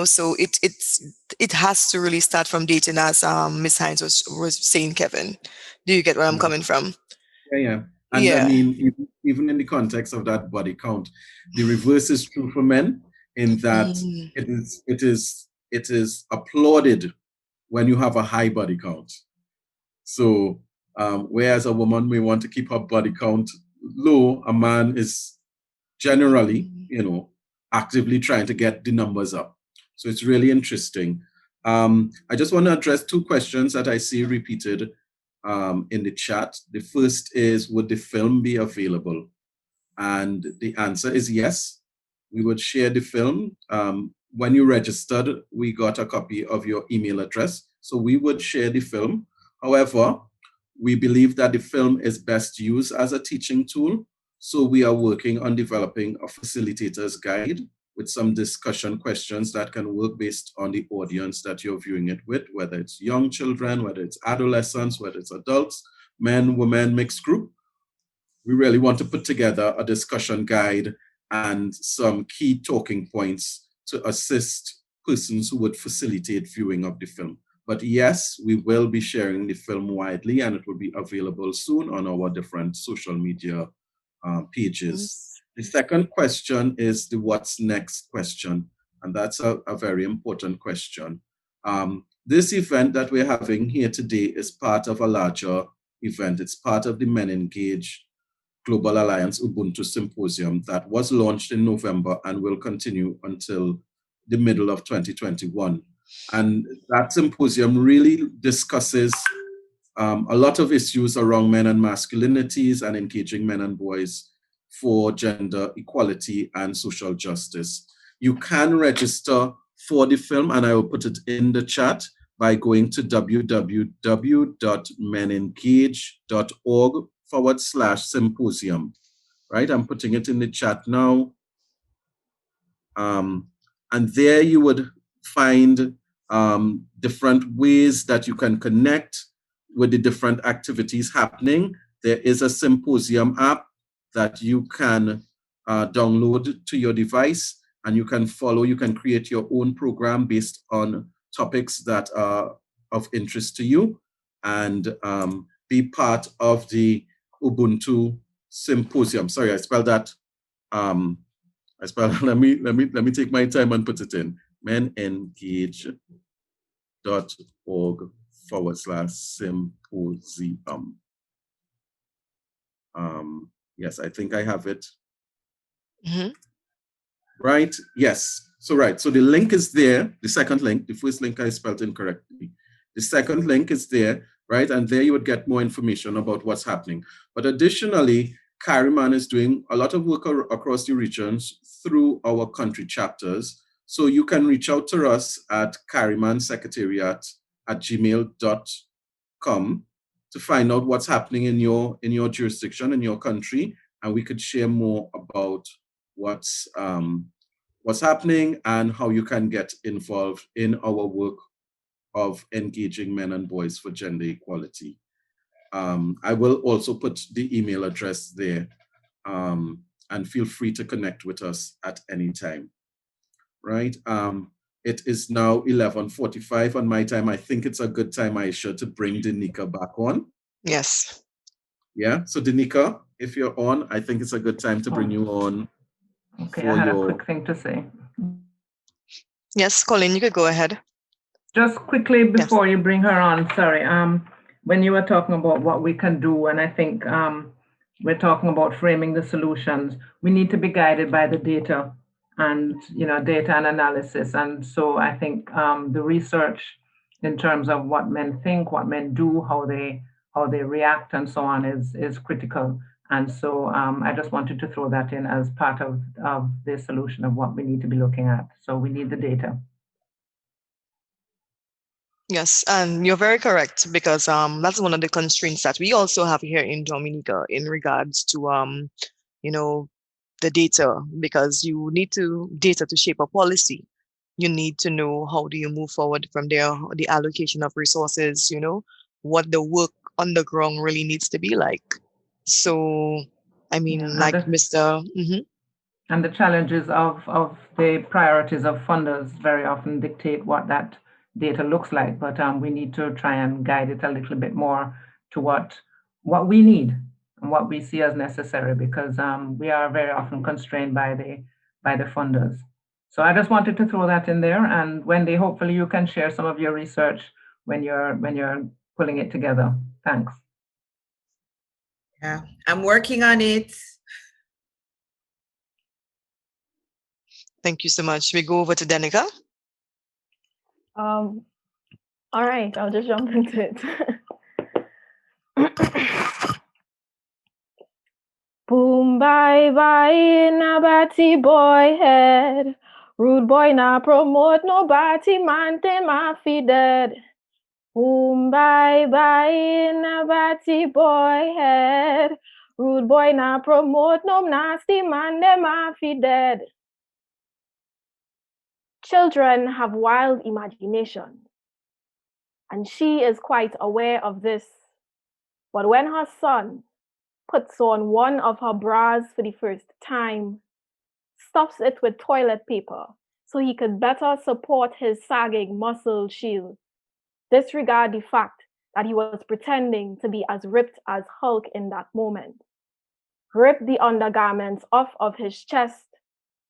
[SPEAKER 7] So it has to really start from dating, as Ms. Hines was saying, Kevin. Do you get where I'm coming from?
[SPEAKER 1] Yeah. And I mean, even in the context of that body count, the reverse is true for men in that it is applauded when you have a high body count. So whereas a woman may want to keep her body count low, a man is generally, actively trying to get the numbers up. So it's really interesting. I just want to address two questions that I see repeated in the chat. The first is, would the film be available? And the answer is yes. We would share the film. When you registered, we got a copy of your email address. So we would share the film. However, we believe that the film is best used as a teaching tool. So we are working on developing a facilitator's guide with some discussion questions that can work based on the audience that you're viewing it with, whether it's young children, whether it's adolescents, whether it's adults, men, women, mixed group. We really want to put together a discussion guide and some key talking points to assist persons who would facilitate viewing of the film. But yes, we will be sharing the film widely, and it will be available soon on our different social media pages. The second question is the what's next question, and that's a very important question. This event that we're having here today is part of a larger event. It's part of the MenEngage Global Alliance Ubuntu Symposium that was launched in November and will continue until the middle of 2021. And that symposium really discusses a lot of issues around men and masculinities and engaging men and boys for gender equality and social justice. You can register for the film, and I will put it in the chat by going to www.menengage.org/symposium. Right, I'm putting it in the chat now. And there you would find different ways that you can connect with the different activities happening. There is a symposium app that you can download to your device, and you can follow, you can create your own program based on topics that are of interest to you, and be part of the Ubuntu Symposium. Sorry, I spelled that. Let me take my time and put it in. menengage.org/symposium. Yes, I think I have it.
[SPEAKER 7] Mm-hmm.
[SPEAKER 1] Right? Yes. So right. So the link is there. The second link. The first link I spelled incorrectly. The second link is there, right? And there you would get more information about what's happening. But additionally, CariMAN is doing a lot of work across the regions through our country chapters. So you can reach out to us at carimansecretariat@gmail.com to find out what's happening in your jurisdiction, in your country, and we could share more about what's happening and how you can get involved in our work of engaging men and boys for gender equality. I will also put the email address there, and feel free to connect with us at any time. Right? It is now 11:45 on my time. I think it's a good time, Aisha, to bring Danica back on.
[SPEAKER 7] Yes.
[SPEAKER 1] Yeah. So Danica, if you're on, I think it's a good time to bring you on.
[SPEAKER 13] Okay, I had a quick thing to say.
[SPEAKER 7] Yes, Colin, you could go ahead.
[SPEAKER 13] Just quickly before you bring her on, sorry. When you were talking about what we can do, and I think we're talking about framing the solutions, we need to be guided by the data and data and analysis. And so I think the research in terms of what men think, what men do, how they react, and so on is critical. And so I just wanted to throw that in as part of the solution of what we need to be looking at. So we need the data.
[SPEAKER 7] Yes, and you're very correct, because that's one of the constraints that we also have here in Dominica in regards to the data, because you need data to shape a policy. You need to know how do you move forward from there, the allocation of resources, what the work on the ground really needs to be like. So, I mean, Mr. Mm-hmm.
[SPEAKER 13] And the challenges of the priorities of funders very often dictate what that data looks like, but we need to try and guide it a little bit more to what we need and what we see as necessary, because we are very often constrained by the funders. So I just wanted to throw that in there. And Wendy, hopefully you can share some of your research when you're pulling it together. Thanks.
[SPEAKER 12] Yeah, I'm working on it.
[SPEAKER 7] Thank you so much. We go over to Danica.
[SPEAKER 18] All right, I'll just jump into it. Boom, bye, bye, na batty boy head. Rude boy na promote nobody, man, te ma fi dead. Boom, bye, bye, na batty boy head. Rude boy na promote no nasty man, they ma fi dead. Children have wild imagination, and she is quite aware of this. But when her son puts on one of her bras for the first time, stuffs it with toilet paper so he could better support his sagging muscle shield, disregard the fact that he was pretending to be as ripped as Hulk in that moment, rip the undergarments off of his chest,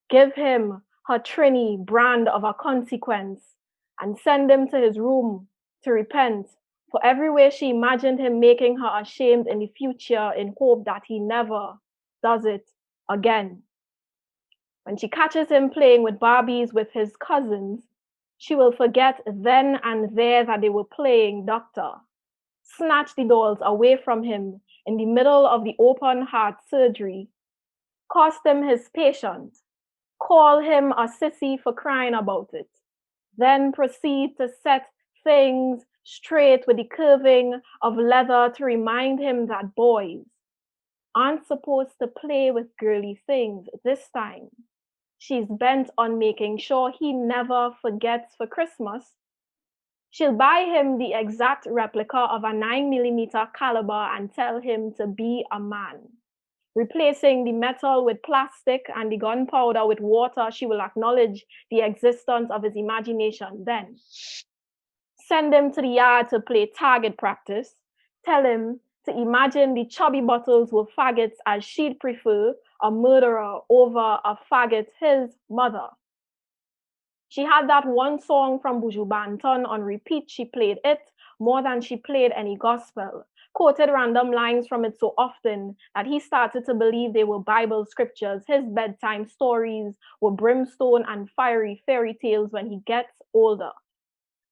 [SPEAKER 18] give him her Trini brand of a consequence, and send him to his room to repent for every way she imagined him making her ashamed in the future, in hope that he never does it again. When she catches him playing with Barbies with his cousins, she will forget then and there that they were playing doctor, snatch the dolls away from him in the middle of the open heart surgery, cost him his patient, call him a sissy for crying about it, then proceed to set things straight with the curving of leather to remind him that boys aren't supposed to play with girly things this time. She's bent on making sure he never forgets for Christmas. She'll buy him the exact replica of a 9mm caliber and tell him to be a man. Replacing the metal with plastic and the gunpowder with water, she will acknowledge the existence of his imagination then. Send him to the yard to play target practice. Tell him to imagine the chubby bottles were faggots as she'd prefer a murderer over a faggot, his mother. She had that one song from Buju Banton on repeat. She played it more than she played any gospel, quoted random lines from it so often that he started to believe they were Bible scriptures. His bedtime stories were brimstone and fiery fairy tales when he gets older.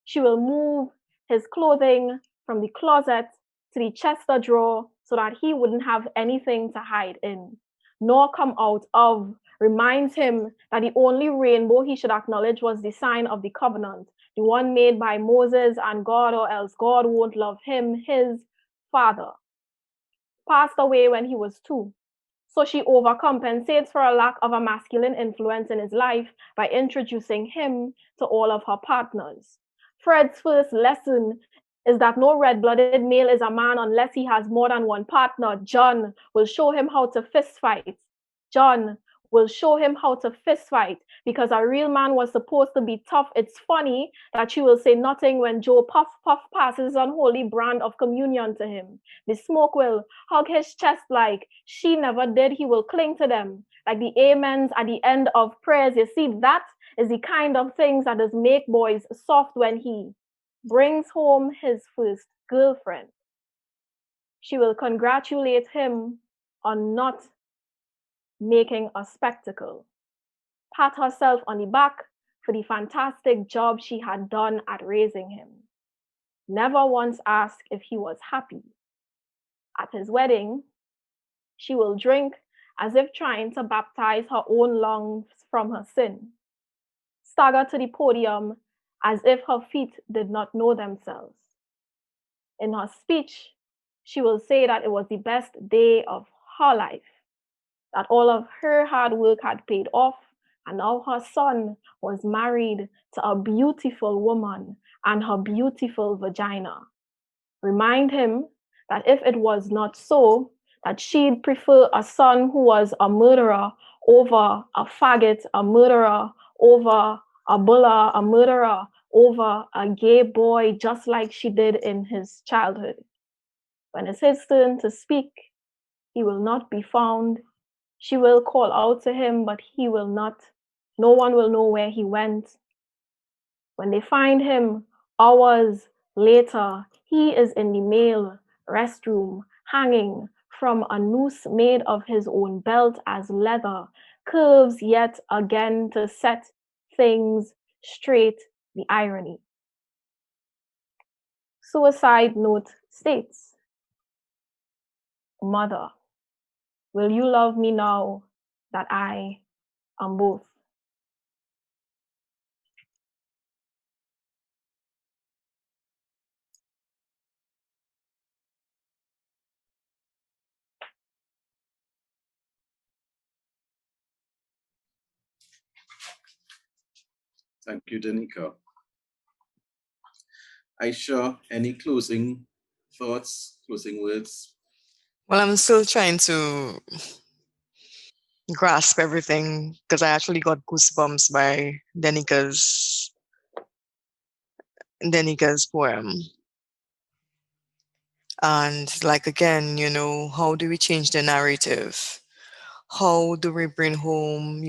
[SPEAKER 18] She will move his clothing from the closet to the Chester drawer so that he wouldn't have anything to hide in, nor come out of. Reminds him that the only rainbow he should acknowledge was the sign of the covenant, the one made by Moses and God, or else God won't love him. His father passed away when he was 2. So she overcompensates for a lack of a masculine influence in his life by introducing him to all of her partners. Fred's first lesson is that no red-blooded male is a man unless he has more than one partner. John will show him how to fist fight. John will show him how to fist fight because a real man was supposed to be tough. It's funny that she will say nothing when Joe Puff Puff passes unholy brand of communion to him. The smoke will hug his chest like she never did. He will cling to them like the amens at the end of prayers. You see, that is the kind of things that does make boys soft when he brings home his first girlfriend. She will congratulate him on not making a spectacle, pat herself on the back for the fantastic job she had done at raising him. Never once ask if he was happy. At his wedding, she will drink as if trying to baptize her own lungs from her sin, stagger to the podium as if her feet did not know themselves. In her speech, she will say that it was the best day of her life, that all of her hard work had paid off, and now her son was married to a beautiful woman and her beautiful vagina. Remind him that if it was not so, that she'd prefer a son who was a murderer over a faggot, a murderer over a bulla, a murderer over a gay boy, just like she did in his childhood. When it's his turn to speak, he will not be found. She will call out to him, but he will not. No one will know where he went. When they find him hours later, he is in the male restroom, hanging from a noose made of his own belt as leather, curves yet again to set things straight, the irony. Suicide note states, Mother, will you love me now that I am both?
[SPEAKER 1] Thank you, Danica. Aisha, any closing thoughts, closing words?
[SPEAKER 7] Well, I'm still trying to grasp everything because I actually got goosebumps by Danica's poem. And like, again, how do we change the narrative? How do we bring home,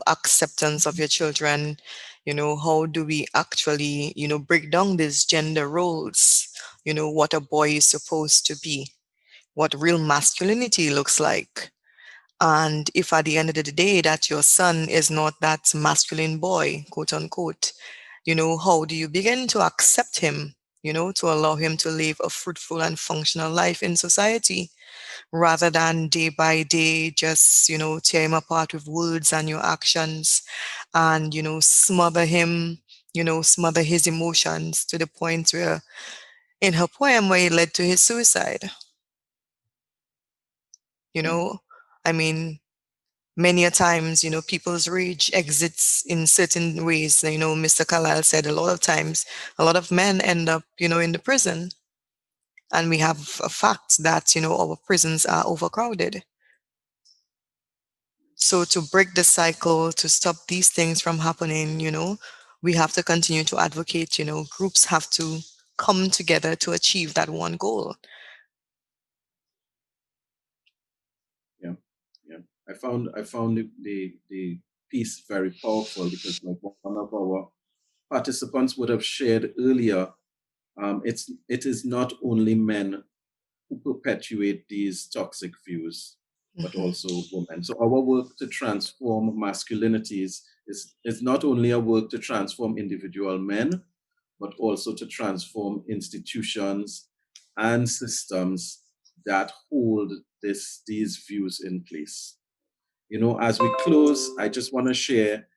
[SPEAKER 7] acceptance of your children? How do we actually, break down these gender roles? What a boy is supposed to be, what real masculinity looks like. And if at the end of the day that your son is not that masculine boy, quote unquote, how do you begin to accept him, to allow him to live a fruitful and functional life in society, rather than day by day just, tear him apart with words and your actions and, smother him, smother his emotions to the point where in her poem where it led to his suicide. I mean, many a times, people's rage exits in certain ways. Mr. Carlyle said a lot of times, a lot of men end up, in the prison. And we have a fact that, our prisons are overcrowded. So to break the cycle, to stop these things from happening, we have to continue to advocate, groups have to come together to achieve that one goal.
[SPEAKER 1] Yeah. I found the piece very powerful because like one of our participants would have shared earlier, it is not only men who perpetuate these toxic views, but also women. So our work to transform masculinities is not only a work to transform individual men, but also to transform institutions and systems that hold these views in place. As we close, I just want to share,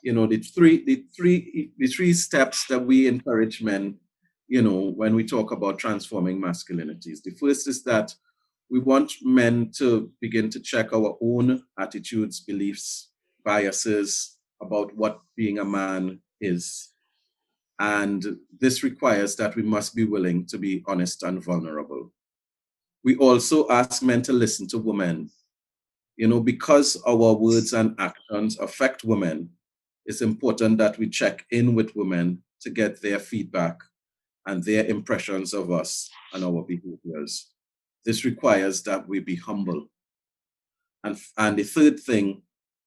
[SPEAKER 1] the three steps that we encourage men, when we talk about transforming masculinities. The first is that we want men to begin to check our own attitudes, beliefs, biases about what being a man is. And this requires that we must be willing to be honest and vulnerable. We also ask men to listen to women. Because our words and actions affect women, it's important that we check in with women to get their feedback and their impressions of us and our behaviors. This requires that we be humble. And the third thing,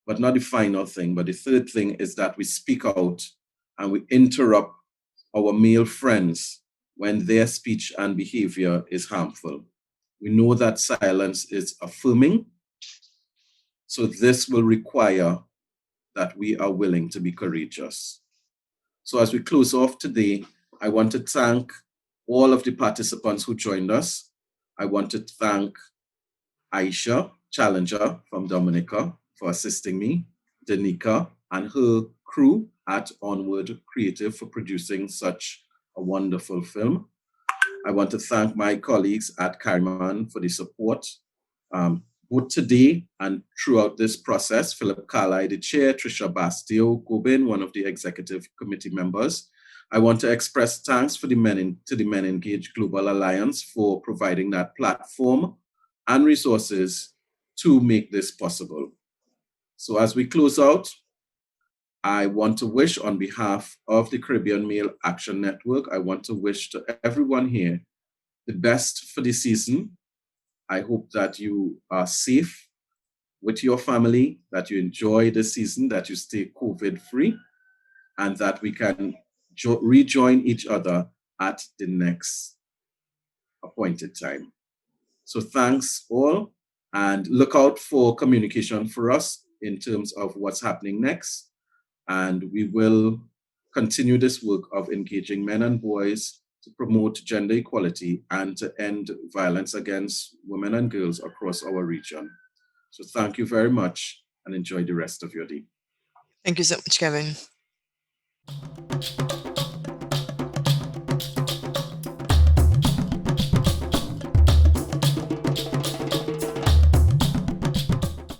[SPEAKER 1] but not the final thing, but the third thing is that we speak out and we interrupt our male friends when their speech and behavior is harmful. We know that silence is affirming, so this will require that we are willing to be courageous. So as we close off today, I want to thank all of the participants who joined us. I want to thank Aisha Challenger from Dominica for assisting me, Danica and her crew at Onward Creative for producing such a wonderful film. I want to thank my colleagues at CariMAN for the support, both today and throughout this process. Philip Carlyle, the chair, Trisha Bastio Gobin, one of the executive committee members. I want to express thanks to the MenEngage Global Alliance for providing that platform and resources to make this possible. So as we close out, I want to wish on behalf of the Caribbean Male Action Network, I want to wish to everyone here the best for the season. I hope that you are safe with your family, that you enjoy the season, that you stay COVID-free, and that we can rejoin each other at the next appointed time. So thanks all, and look out for communication for us in terms of what's happening next. And we will continue this work of engaging men and boys to promote gender equality and to end violence against women and girls across our region. So thank you very much and enjoy the rest of your day.
[SPEAKER 7] Thank you so much, Kevin.